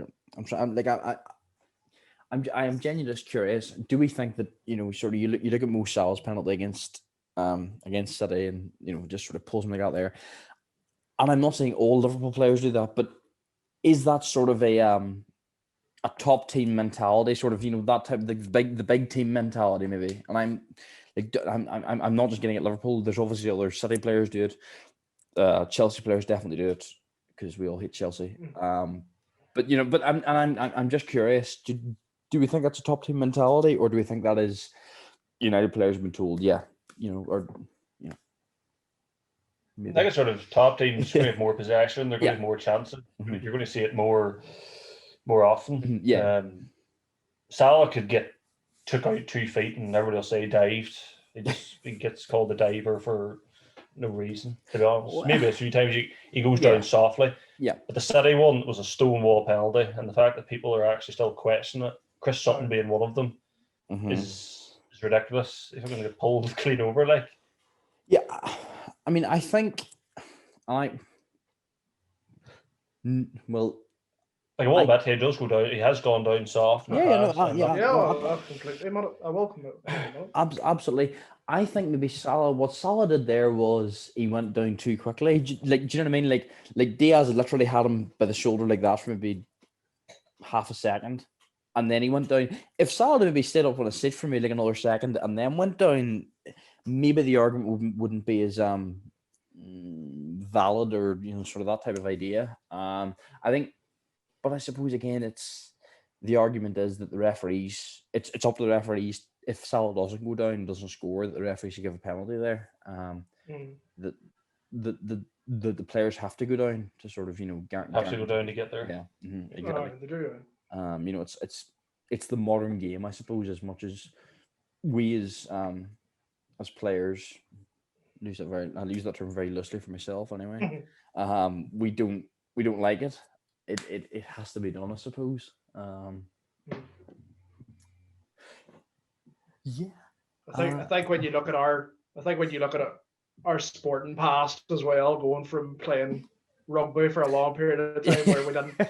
am genuinely just curious. Do we think that sort of you look at Mo Salah's penalty against City, and just sort of pulls him out there. And I'm not saying all Liverpool players do that, but is that sort of a top team mentality, sort of that type of the big team mentality maybe? And I'm not just getting at Liverpool. There's obviously other City players do it. Chelsea players definitely do it because we all hate Chelsea. But I'm just curious. Do we think that's a top team mentality, or do we think that is United players have been told, I think it's sort of top teams going to have more possession. They're going to have more chances. You're going to see it more often. Salah could get took out 2 feet and everybody will say he dived. He gets called a diver for no reason, to be honest. Maybe a few times he goes down softly. Yeah. But the City one was a stonewall penalty, and the fact that people are actually still questioning it, Chris Sutton being one of them, is ridiculous. If you're going to get pulled clean over, like. Yeah. I mean, I think Well, Like, I won't bet he does go down. He has gone down soft. In the Yeah, no, past. I'm not- Yeah, well, completely. I welcome it. absolutely. I think maybe Salah. What Salah did there was he went down too quickly. Like, do you know what I mean? Like Diaz literally had him by the shoulder like that for maybe half a second, and then he went down. If Salah maybe stayed up on a seat for me like another second and then went down, maybe the argument wouldn't be as valid, or sort of that type of idea. I think, but I suppose again, it's the argument is that the referees. It's up to the referees. If Salah doesn't go down, doesn't score, that the referee should give a penalty there. That the players have to go down to sort of have to go down to get there. Yeah, exactly. They do. It's the modern game, I suppose, as much as we as players I'll use that term very loosely for myself anyway. We don't like it. It has to be done, I suppose. Yeah. I think when you look at our sporting past as well, going from playing rugby for a long period of time where we didn't,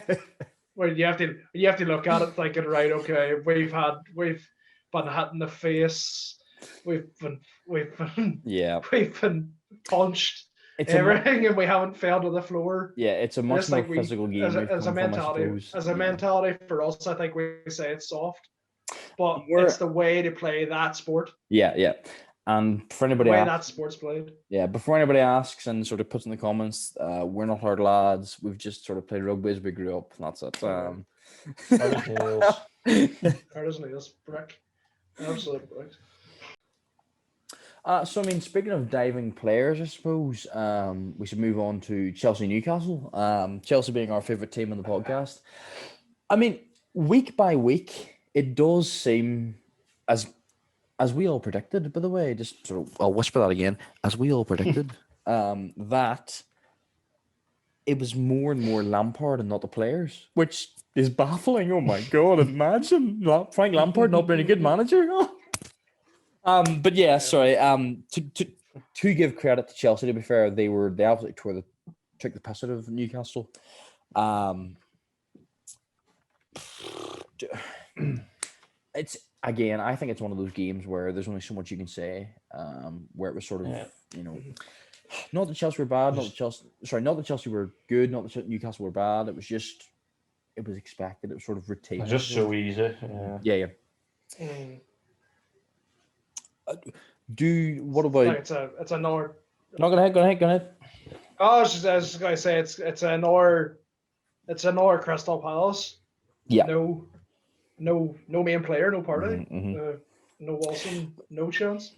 where you have to look at it thinking, right, okay, we've been hit in the face, we've been punched, everything, and we haven't fell to the floor. Yeah, it's a much more physical game. As a mentality for us, I think we say it's soft. But it's the way to play that sport. Yeah. And for anybody the way that sport's played. Yeah, before anybody asks and sort of puts in the comments, we're not hard lads. We've just sort of played rugby as we grew up, and that's it. Hard as nails, brick. Absolute brick. So, I mean, speaking of diving players, I suppose we should move on to Chelsea-Newcastle. Chelsea being our favourite team on the podcast. I mean, week by week, it does seem, as we all predicted, by the way, just sort of, I'll whisper that again, as we all predicted, that it was more and more Lampard and not the players, which is baffling. Oh my God, imagine Frank Lampard not being a good manager. But yeah, sorry. To give credit to Chelsea, to be fair, they absolutely took the piss out of Newcastle. It's again, I think it's one of those games where there's only so much you can say. Where it was sort of, not that Chelsea were bad, not that Chelsea were good, not that Newcastle were bad. It was expected. It was sort of routine. It's just so easy. Yeah. What about? It's another. No, go ahead. Oh, I was just gonna say it's another Crystal Palace. Yeah. No main player, no party. Mm-hmm. No Wilson, no chance.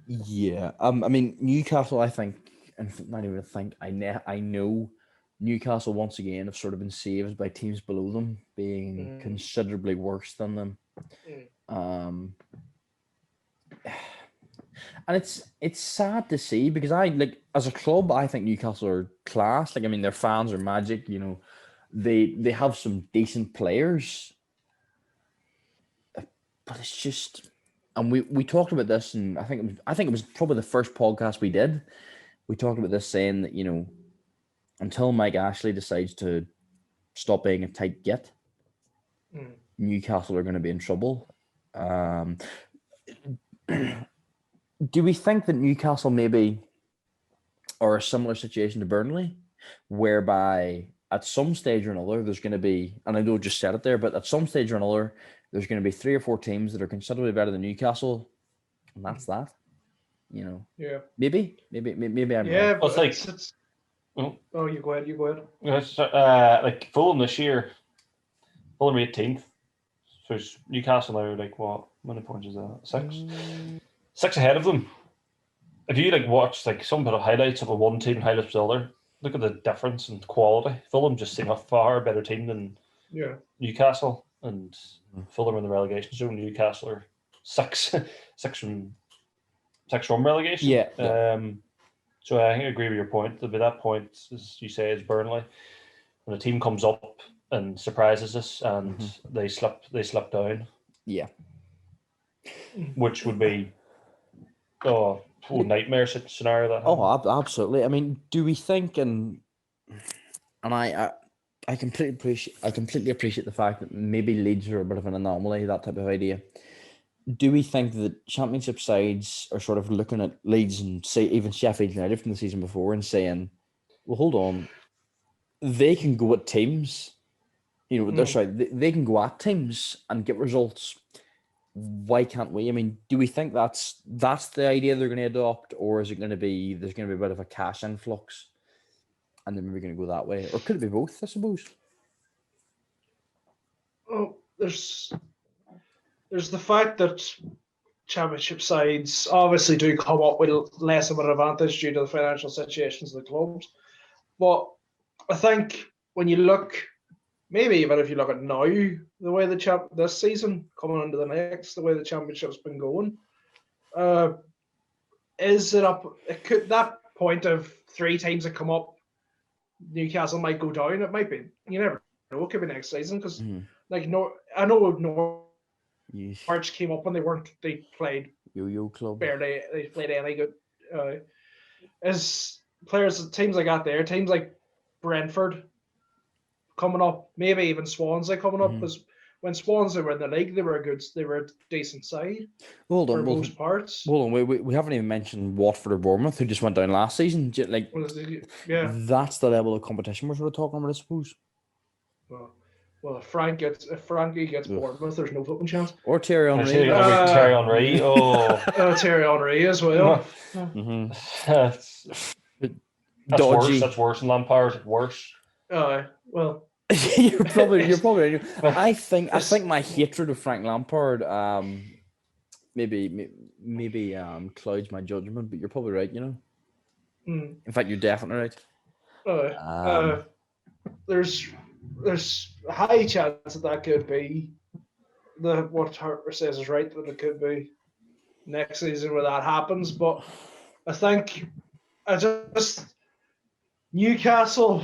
Yeah. I mean, Newcastle, I think, and not even think, I know Newcastle once again have sort of been saved by teams below them being considerably worse than them. And it's sad to see, because as a club, I think Newcastle are class. Like, I mean, their fans are magic. They have some decent players, but it's just, and we talked about this, and I think it was probably the first podcast we did. We talked about this, saying that until Mike Ashley decides to stop being a tight git, Newcastle are going to be in trouble. Do we think that Newcastle maybe are a similar situation to Burnley, whereby at some stage or another there's going to be, and I know I just said it there, but at some stage or another there's going to be 3 or 4 teams that are considerably better than Newcastle, and that's that. Yeah. Maybe I'm yeah, wrong. but it's oh, you go ahead. Like Fulham this year, Fulham 18th. So it's Newcastle now, like, what? How many points is that? 6? 6 ahead of them. If you watch some bit of highlights of a one team and highlights of the other, look at the difference in quality. Fulham just seem a far better team than Newcastle, and Fulham in the relegation zone. Newcastle are 6 from relegation. Yeah. So I think I agree with your point. There'll be that point, as you say, is Burnley, when a team comes up and surprises us, and they slip down. Yeah. Which would be nightmare scenario. That absolutely. I mean, do we think, and I I completely appreciate the fact that maybe Leeds are a bit of an anomaly, that type of idea. Do we think that Championship sides are sort of looking at Leeds and say even Sheffield United from the season before and saying, well, hold on, they can go at teams, they can go at teams and get results. Why can't we? I mean, do we think that's the idea they're going to adopt, or is it going to be there's going to be a bit of a cash influx, and then we're going to go that way, or could it be both? I suppose. Oh, there's the fact that Championship sides obviously do come up with less of an advantage due to the financial situations of the clubs, but I think when you look, maybe even if you look at now, the way this season coming into the next, the way the Championship's been going, is it up? It could that point of 3 teams that come up, Newcastle might go down. It might be. You never know. It could be next season because, I know Norwich came up and they played Yo-yo club. barely. They played any good. As teams like that there, teams like Brentford coming up, maybe even Swansea coming up, because when Swansea were in the league, they were a decent side. Hold on, for most parts. Hold on, we haven't even mentioned Watford or Bournemouth, who just went down last season. That's the level of competition we're sort of talking about, I suppose. Well, if Frankie gets Bournemouth, there's no fucking chance. Or Thierry Henry. Thierry Henry. Oh, Thierry Henry as well. That's worse. That's worse than Lampard. Worse. Well, you're probably right. I think my hatred of Frank Lampard maybe clouds my judgment, but you're probably right. In fact, you're definitely right. There's a high chance that could be what Harper says is right, that it could be next season where that happens. But I think Newcastle,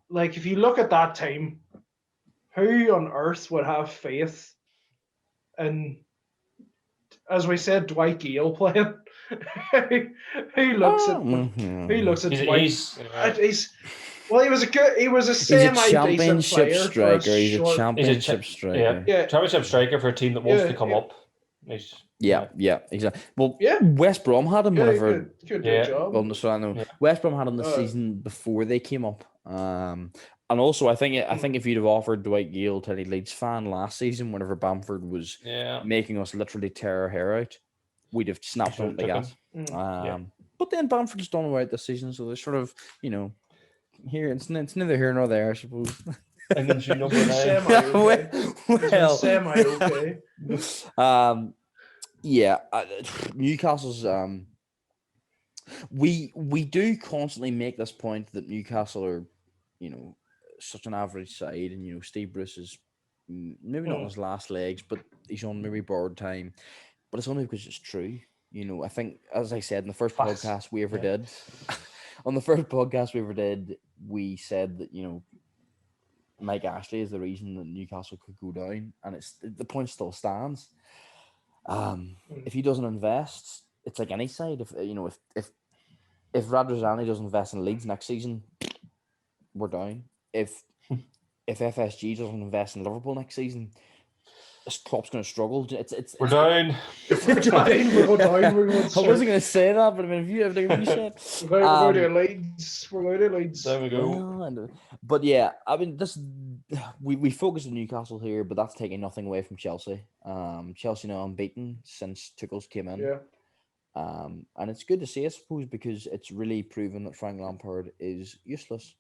like, if you look at that team, who on earth would have faith in, as we said, Dwight Gale playing? who looks at Dwight? He was a semi-decent player. Striker. He's a championship striker. Yeah, championship striker for a team that wants to come up. Yeah, exactly. Well, West Brom had him whenever. Good job. Well, so I know West Brom had him the season before they came up. And also, I think if you'd have offered Dwight Gale to any Leeds fan last season, whenever Bamford was making us literally tear our hair out, we'd have snapped on the gas. But then Bamford's done all right this season, so they're sort of, here it's neither here nor there, I suppose. And then you number 9. Semi-okay. Newcastle's we do constantly make this point that Newcastle are, such an average side, and Steve Bruce is maybe not on his last legs, but he's on maybe borrowed time. But it's only because it's true. I think, as I said in the first podcast we ever did, we said that Mike Ashley is the reason that Newcastle could go down, and the point still stands. If he doesn't invest, it's like any side. If RWASOW doesn't invest in Leeds next season, we're down. If FSG doesn't invest in Liverpool next season, this club's going to struggle. We're down. We're down. We're going. I wasn't going to say that, but I mean, if you said we're going to Leeds. We're going to Leeds. There we go. But yeah, I mean, we focus on Newcastle here, but that's taking nothing away from Chelsea. Chelsea now unbeaten since Tuchel's came in. Yeah. And it's good to see, I suppose, because it's really proven that Frank Lampard is useless.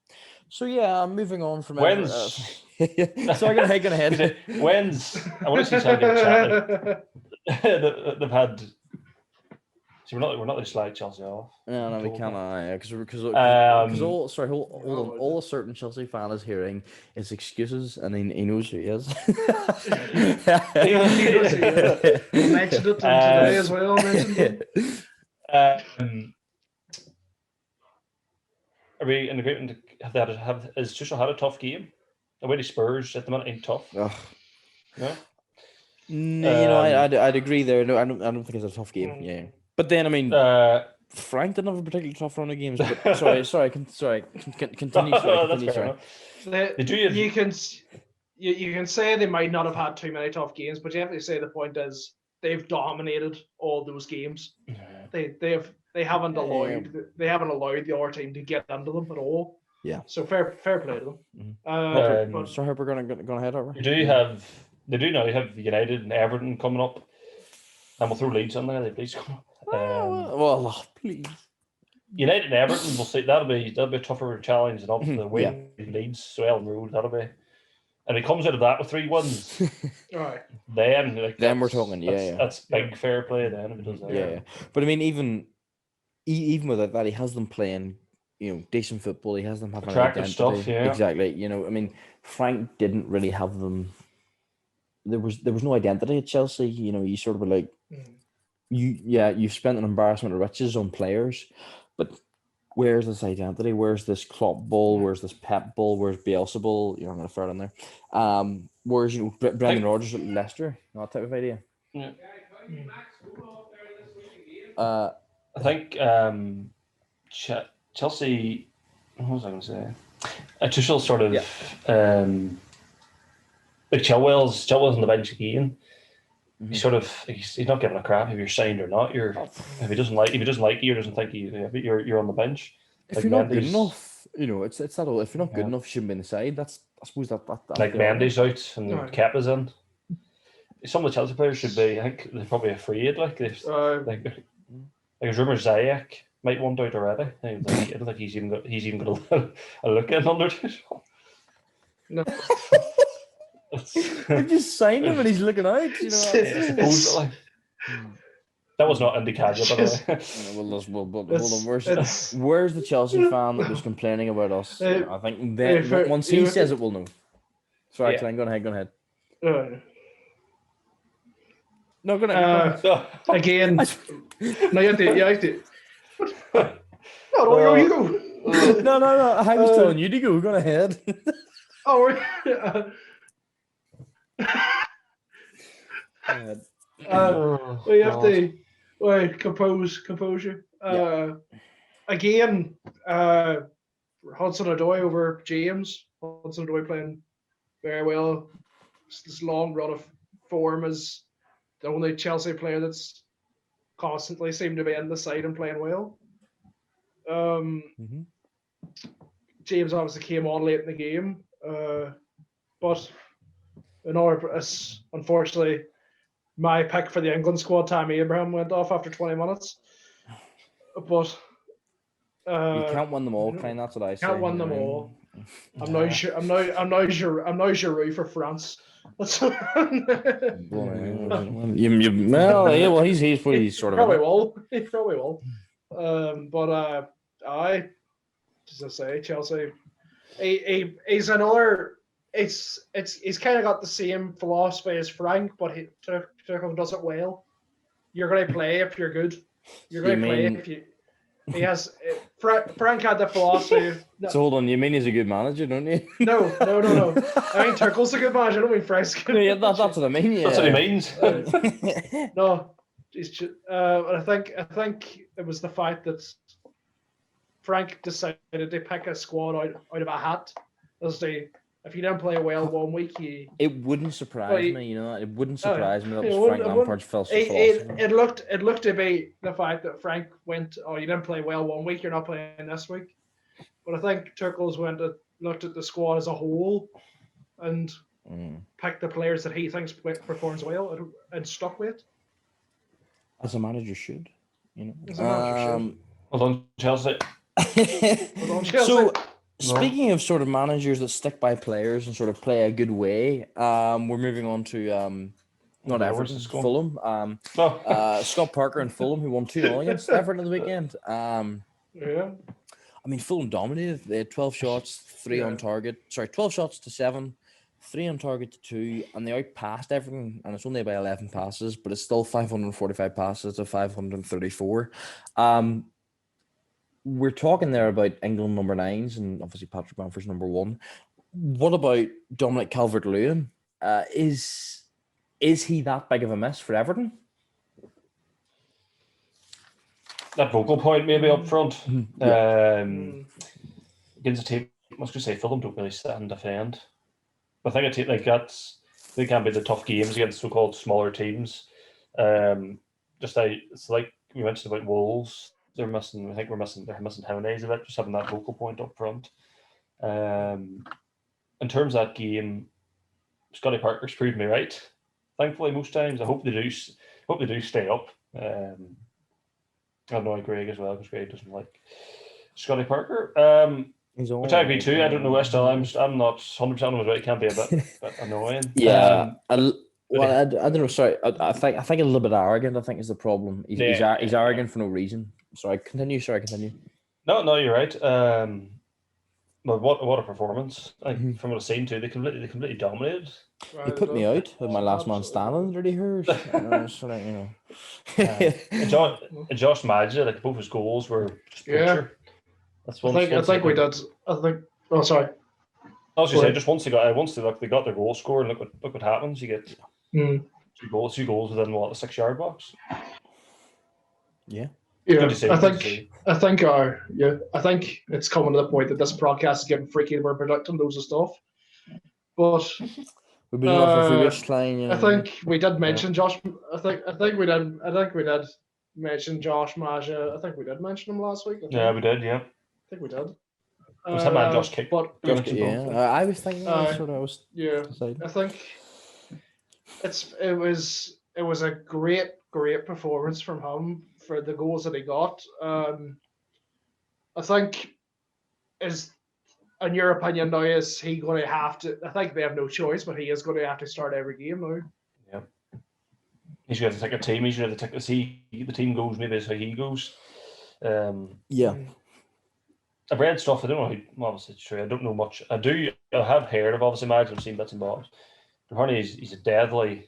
So yeah, moving on from wins. So I'm gonna ahead. Wins. I want to see something chatting. They've had. So we're not going to slide Chelsea off. No, we can't. Because all a certain Chelsea fan is hearing is excuses, and he knows who he is. He mentioned it today as well. Are we in agreement? Has Tuchel had a tough game? Away to Spurs at the minute ain't tough. No, I'd agree there. No, I don't think it's a tough game. Yeah. But then, I mean, Frank didn't have a particularly tough run of games. But sorry. Continue. That's fair Sorry. enough. You can say they might not have had too many tough games, but you have to say the point is they've dominated all those games. They haven't allowed the other team to get into them at all. Yeah. So fair play to them. So I hope we're gonna head over. They do now have United and Everton coming up, and we'll throw Leeds on there. They please come up. Please. United and Everton, we'll see. That'll be a tougher challenge than obviously the win Leeds. So Ellen Road, that'll be. And he comes out of that with 3 wins. All right. Then we're talking. That's big fair play. Then if it does that. Yeah. But I mean, even without that, he has them playing, decent football. He has them having attractive identity. stuff. Yeah. Exactly. I mean, Frank didn't really have them. There was no identity at Chelsea. You sort of were like, you've spent an embarrassment of riches on players, but where's this identity? Where's this Klopp ball? Where's this Pep ball? Where's Bielsa ball? I'm going to throw it in there. Where's Brendan Rodgers at Leicester? That type of idea. Yeah. I think Chelsea. What was I going to say? Tuchel sort of like Chilwell's on the bench again. He's sort of he's not giving a crap if you're signed or not. If he doesn't like you or doesn't think you're on the bench. If you're not good enough, it's that old. If you're not good enough, you shouldn't be in the side. I suppose that like Mendy's out and Kepa's in. Some of the Chelsea players should be. I think they're probably afraid. There's rumours Ziyech might want out already. I don't think he's even got a look in under Tuchel. No. They just signed him and he's looking out. Supposedly. That was not indicated, by the way. Where's the Chelsea fan that was complaining about us? I think once he says it, we'll know. Sorry, Klein, go ahead. No, go ahead. Again. No, you have to. No, you go. No. I was telling you to go. Go ahead. We have to composure. Again, Hudson-Odoi over James. Hudson-Odoi playing very well. This long run of form is the only Chelsea player that's constantly seemed to be in the side and playing well. James obviously came on late in the game, but unfortunately, my pick for the England squad, Tammy Abraham, went off after 20 minutes. But you can't win them all, Klein. That's what I say. Can't win them all. I'm not sure. I'm not Giroud for France. Well, he's pretty sort of. He probably will. But as I say, Chelsea. He's another. He's kind of got the same philosophy as Frank, but Tuchel does it well. You're going to play if you're good. You're going to play if you. He has Frank had the philosophy. So hold on, you mean he's a good manager, don't you? No. I mean Tuchel's a good manager. I don't mean Frank's good. Yeah, that's what I mean. Yeah. That's what he means. No, I think it was the fact that Frank decided to pick a squad out of a hat. If you don't play well 1 week, it wouldn't surprise me. It wouldn't surprise me that was Frank Lampard's philosophy. It looked to be the fact that Frank went, you didn't play well 1 week, you're not playing this week. But I think Tuchel's looked at the squad as a whole and picked the players that he thinks performs well and stuck with it. As a manager should, As a manager should. Well done, Chelsea. So, speaking of sort of managers that stick by players and sort of play a good way, we're moving on to not Everton, Fulham. Scott Parker and Fulham, who won 2-0 against Everton at the weekend. I mean, Fulham dominated. They had 12 shots, 3 on target. Sorry, 12 shots to 7, 3 on target to 2, and they outpassed Everton, and it's only by 11 passes, but it's still 545 passes to 534. We're talking there about England number 9s and obviously Patrick Bamford's number 1. What about Dominic Calvert-Lewin? Is he that big of a miss for Everton? that vocal point maybe up front. Yeah. Against a team, I was going to say Fulham don't really sit and defend. But I think a team like that's they can be the tough games against so-called smaller teams. It's like we mentioned about Wolves. They're missing. I think they're missing Jimenez a bit, just having that vocal point up front. In terms of that game, Scotty Parker's proved me right. Thankfully, most times I hope they do. Hope they do stay up. I know Greg as well because Greg doesn't like Scotty Parker. Which I agree too. I don't know. I'm not 100% right. It can be a bit annoying. Yeah. I don't know. Sorry, I think a little bit arrogant. I think is the problem. He's arrogant for no reason. Sorry, continue. No, you're right. But what a performance! From what I've seen too, they completely dominated. He put me out with my last man standing. Did he hear? Josh Maja, like both his goals were just picture. That's one. I think we did. I think. Oh, sorry. I was just saying, just once they got their goal score, and look what happens. You get two goals within the 6-yard box. Yeah. Yeah, I think it's coming to the point that this podcast is getting freaky and we're predicting loads of stuff. But we've been off of a line. I think we did mention Josh. I think we did mention Josh Maja. I think we did mention him last week. Yeah, we did. Yeah, I think we did. It was him and Josh kicked. I was thinking. Yeah, I think it was a great performance from him for the goals that he got. I think in your opinion now, is he going to have to? I think they have no choice, but he is going to have to start every game now. Yeah, he's going to take a team. He's going to take the team goes. Maybe that's how he goes. Yeah. I've read stuff. I don't know. Obviously, it's true. I don't know much. I have heard of obviously Maja. I've seen bits and bobs. Apparently, he's a deadly.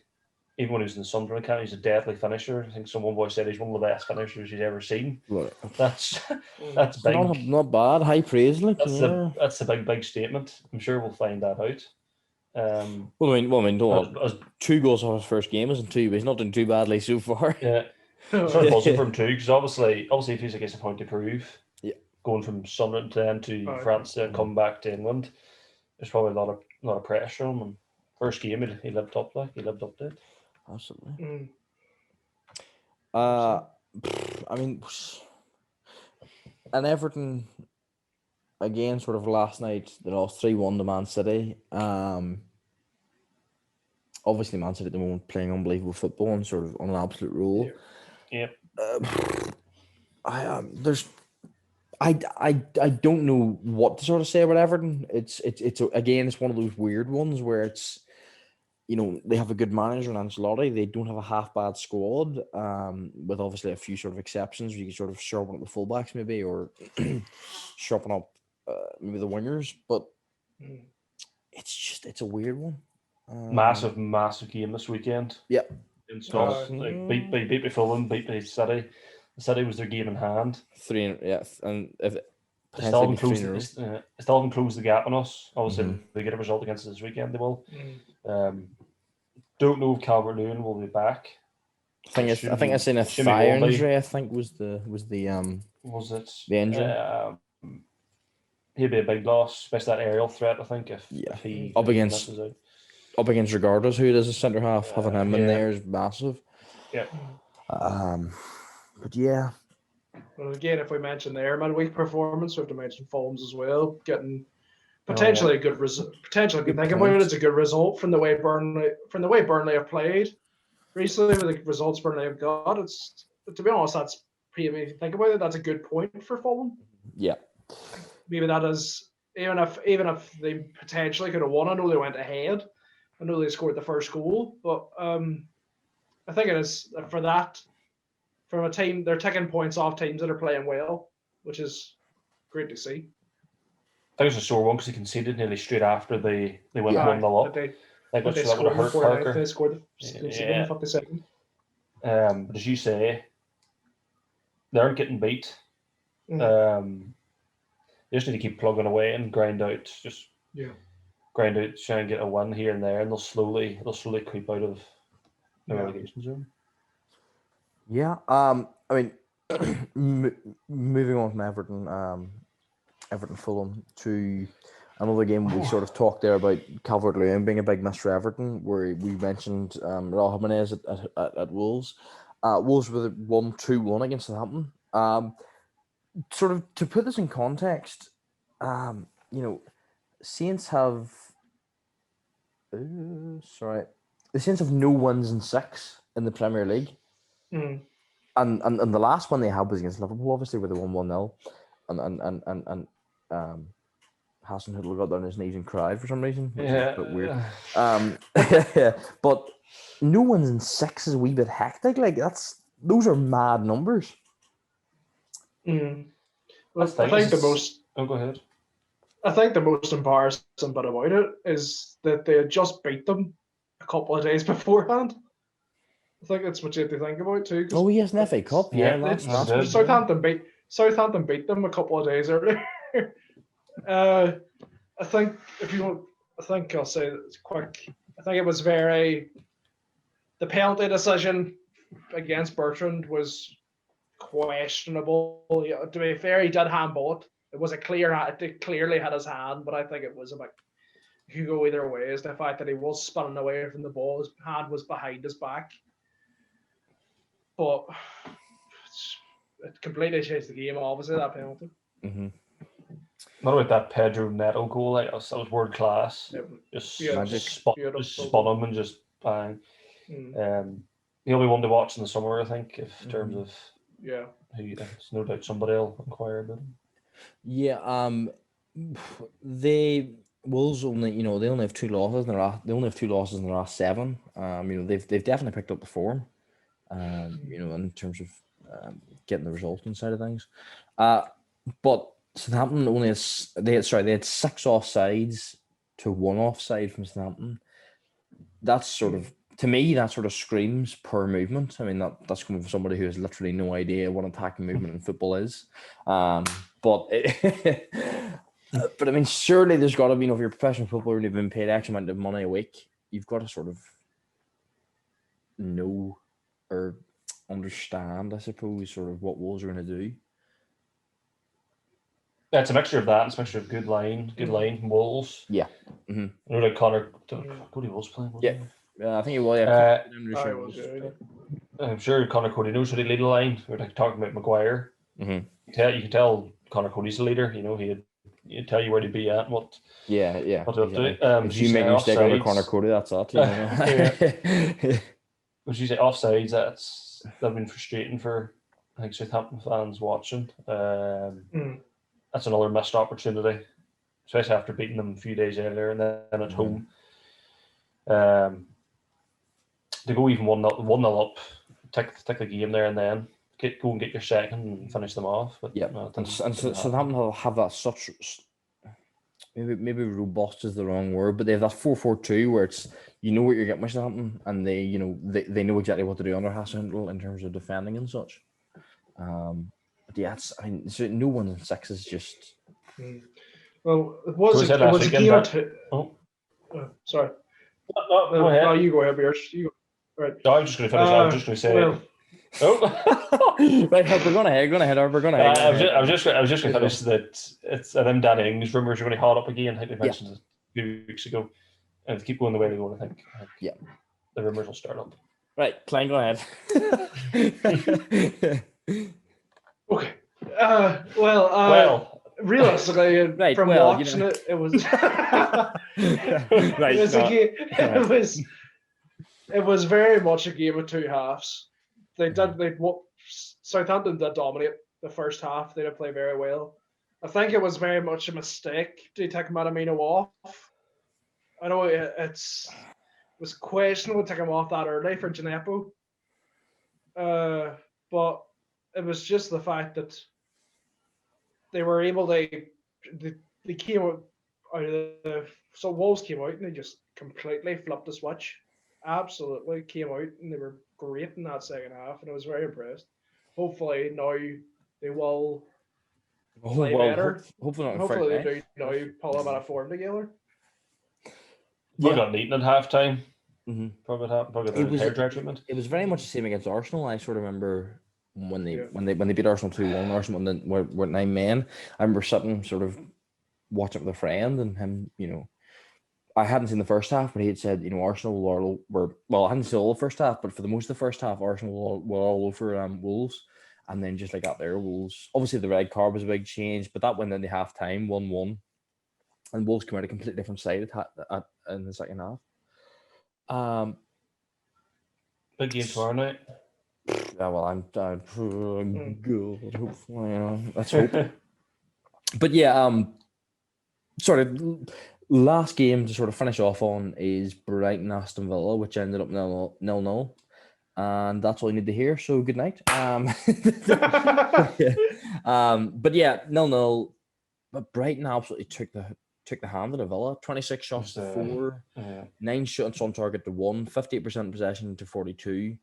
Even when he was in the Sunderland account, he's a deadly finisher. I think someone boy said he's one of the best finishers he's ever seen. Right. That's big. Not bad. High praise. That's a big statement. I'm sure we'll find that out. Don't 2 goals off his first game isn't too. He's not doing too badly so far. Yeah, sort of buzzing for him too, because obviously if he's a point to prove. Yeah. Going from Sunderland to France and come back to England, there's probably a lot of pressure on him. First game he lived up to it. Absolutely. I mean, and Everton again, sort of last night they lost 3-1 to Man City. Obviously Man City at the moment playing unbelievable football and sort of on an absolute roll. Yeah. I don't know what to sort of say about Everton. It's one of those weird ones where it's, they have a good manager in Ancelotti. They don't have a half bad squad, with obviously a few sort of exceptions. You can sort of sharpen up the fullbacks maybe, or sharpen up maybe the wingers. But it's a weird one. Massive game this weekend. Yeah. Beat Fulham, beat City. City was their game in hand. 3, and if it still haven't closed the gap on us. Obviously, if they get a result against us this weekend, they will. Don't know if Calvert-Lewin will be back. I think I seen a thigh injury. I think was the injury. He'd be a big loss, especially that aerial threat. I think if he up against regardless who it is a centre half, having him in there is massive. Yeah. But yeah. Well, again, if we mention the Airman Week performance, we have to mention Fulham's as well, getting potentially a good result. Potentially, good thing about it, it's a good result from the way Burnley have played recently. With the results Burnley have got, to be honest, that's pretty. If you think about it, that's a good point for Fulham. Yeah. Maybe that is even if they potentially could have won. I know they went ahead. I know they scored the first goal, but I think it is for that. From a team, they're taking points off teams that are playing well, which is great to see. I think it was a sore one because he conceded nearly straight after they went 1-0 up. They scored Parker. They scored the 52nd. But as you say, they aren't getting beat. They just need to keep plugging away and grind out, try and get a win here and there, and they'll slowly creep out of the relegation zone. Yeah. I mean, moving on from Everton Fulham to another game we sort of talked there about Calvert-Lewin being a big miss for Everton, where we mentioned Raul Jimenez at Wolves. Wolves were 1-2-1 against Southampton. Sort of to put this in context, Saints have the Saints have no wins in 6 in the Premier League. Mm. And the last one they had was against Liverpool, obviously, where they won 1-0. And Hasenhüttl got down on his knees and cried for some reason, which is a bit weird. But no one's in 6 is a wee bit hectic. Like those are mad numbers. Mm. Well, I think the most. Oh, go ahead. I think the most embarrassing bit about it is that they had just beat them a couple of days beforehand. I think that's what you have to think about too. Oh yes, an FA Cup. Yeah, Southampton beat them a couple of days earlier. I think I'll say it's quick. I think it was the penalty decision against Bertrand was questionable. Yeah, to be fair, he did handball it. It was it clearly had his hand, but I think it was you could go either way. Is the fact that he was spinning away from the ball, his hand was behind his back. But it completely changed the game, obviously, that penalty. Mm-hmm. Not about that Pedro Neto goal, that was world class. Just spun him and just bang. The only one to watch in the summer, I think, in terms of there's no doubt somebody will inquire about him. Yeah, Wolves only they only have 2 losses in their last 7. They've definitely picked up the form. In terms of getting the result inside of things. But Southampton only had 6 offsides to 1 offside from Southampton. That's sort of, to me, that sort of screams poor movement. I mean, that's coming from somebody who has literally no idea what attacking movement in football is. But I mean, surely there's got to be, if you're a professional footballer and you've been paid X amount of money a week, you've got to sort of know or understand, I suppose, sort of what Wolves are going to do. Yeah, it's a mixture of that. It's a mixture of good line from Wolves. Yeah. Mm-hmm. Like Connor, Cody was playing. Yeah, I think it was. Yeah. I'm sure Connor Cody knows how to lead the line. We're talking about Maguire. Mm-hmm. You can tell Connor Cody's the leader. He'd tell you where to be at. What to exactly. do. If you make a mistake under Connor Cody, that's it. As you say, offsides, that's been frustrating for, I think, Southampton fans watching. That's another missed opportunity, especially after beating them a few days earlier and then at home. To go even 1-0 up, take the game there and then go and get your second and finish them off. But Southampton have that such maybe robust is the wrong word, but they have that 4-4-2 where it's what you're getting with Southampton, and they know exactly what to do under Hasenhüttl in terms of defending and such. But yeah, no one in 6 is just. Well, it was a game or two. Sorry. No, you go ahead, Beers. You go. Right. No, I'm just going to finish. I was just going to say. Right, we're going ahead. I was just going to finish that. It's them Danny Ings rumours are going to hot up again. I think they mentioned it a few weeks ago, and if they keep going the way they're going, I think the rumours will start up. Right, Klein, go ahead. Okay. Well, realistically, from watching it was it was very much a game of 2 halves. Southampton did dominate the first half. They did play very well. I think it was very much a mistake to take Minamino off. I know it was questionable to take him off that early for Gineppo. But it was just the fact that they were able to. They came out of so Wolves came out and they just completely flipped the switch. Absolutely came out and they were great in that second half, and I was very impressed. Hopefully now they will play better. Hopefully they do now pull a bit of form together. We got Neaton at halftime. Mm-hmm. Probably the hair dry treatment. It was very much the same against Arsenal. I sort of remember when they beat Arsenal 2-1. Arsenal were 9 men. I remember sitting sort of watching with a friend, and him, I hadn't seen the first half, but he had said, Arsenal were well, I hadn't seen all the first half, but for the most of the first half, Arsenal were all over Wolves. And then just like at their Wolves, obviously the red card was a big change, but that went into half time, 1-1. And Wolves came out a completely different side in the second half. Big game tomorrow night. Yeah, well, I'm good. Hopefully, let's hope. But yeah, sort of last game to sort of finish off on is Brighton Aston Villa, which ended up 0-0. And that's all you need to hear. So good night. But yeah, 0-0. But Brighton absolutely took the hand of the Villa. 26 shots to 4, 9 shots on target to 1, 58% possession to 42.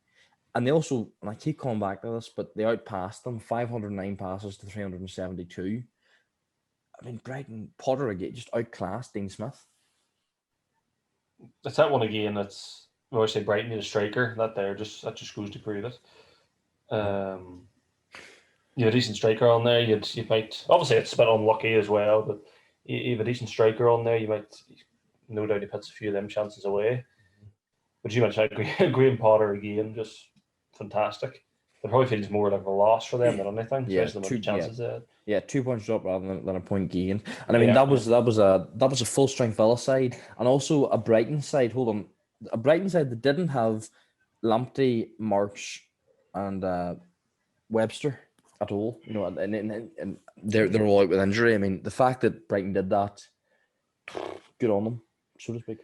And they also, and I keep coming back to this, but they outpassed them, 509 passes to 372. I mean, Brighton, Potter again just outclassed Dean Smith. It's that one again. That's. I always say Brighton need a striker. That just goes to prove it. You have a decent striker on there. You might obviously it's a bit unlucky as well, but you have a decent striker on there. You might no doubt he puts a few of them chances away. But you mentioned Graham Potter again, just fantastic. It probably feels more like a loss for them than anything. Yeah, especially the chances. 2 points drop rather than a point gain. And I mean that was a full strength Villa side, and also a Brighton side. Hold on. A Brighton side that didn't have Lamptey, March, and Webster at all, and they're all out with injury. I mean, the fact that Brighton did that, good on them, so to speak.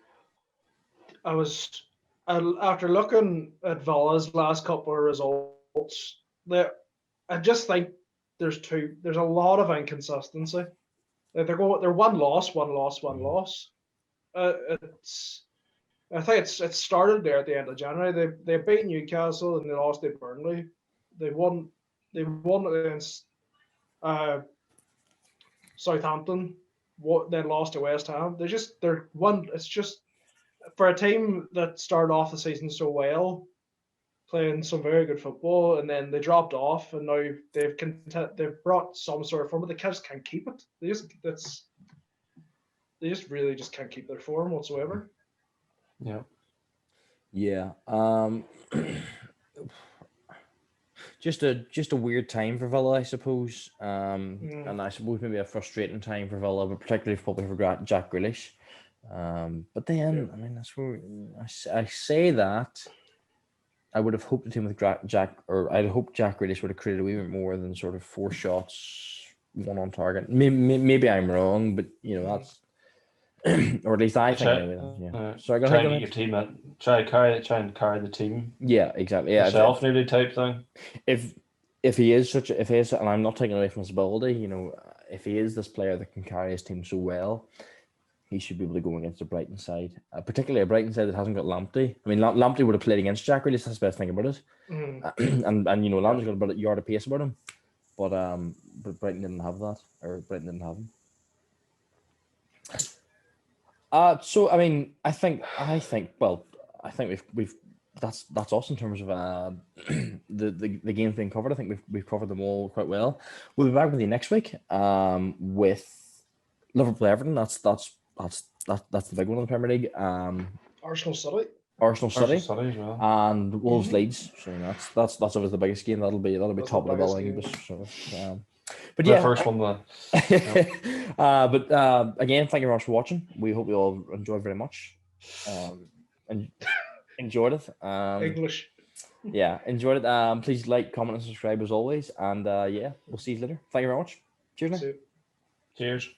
After looking at Villa's last couple of results, I just think there's a lot of inconsistency. They're one loss. I think it started there at the end of January. They beat Newcastle and they lost to Burnley. They won against Southampton. Then lost to West Ham. They're one. It's just for a team that started off the season so well, playing some very good football, and then they dropped off, and now they've brought some sort of form, but they just can't keep it. They just really can't keep their form whatsoever. Yeah. Just a weird time for Villa, I suppose. And I suppose maybe a frustrating time for Villa, but particularly probably for Jack Grealish. But then, I mean, that's where I say that I would have hoped the team with I'd hoped Jack Grealish would have created a wee bit more than sort of 4 shots, 1 on target. Maybe I'm wrong, but that's. Or at least I think. Try and get your team out. Try and carry the team. Yeah, exactly. Yeah, yourself nearly type thing. If he is and I'm not taking away from his ability, if he is this player that can carry his team so well, he should be able to go against the Brighton side, particularly a Brighton side that hasn't got Lamptey. I mean, Lamptey would have played against Jack Grealish. That's the best thing about it. And Lamptey's got about a yard of pace about him, but Brighton didn't have that, or Brighton didn't have him. So I mean, I think we've that's us in terms of the games being covered. I think we've covered them all quite well. We'll be back with you next week with Liverpool Everton. That's the big one in the Premier League. Arsenal City as well. And Wolves Leeds. So that's obviously the biggest game. That'll be top of the billing. But yeah, first one. But again, thank you very much for watching. We hope you all enjoyed very much. And enjoyed it. English. Yeah, enjoyed it. Please like, comment, and subscribe as always. And we'll see you later. Thank you very much. Cheers, man. Cheers.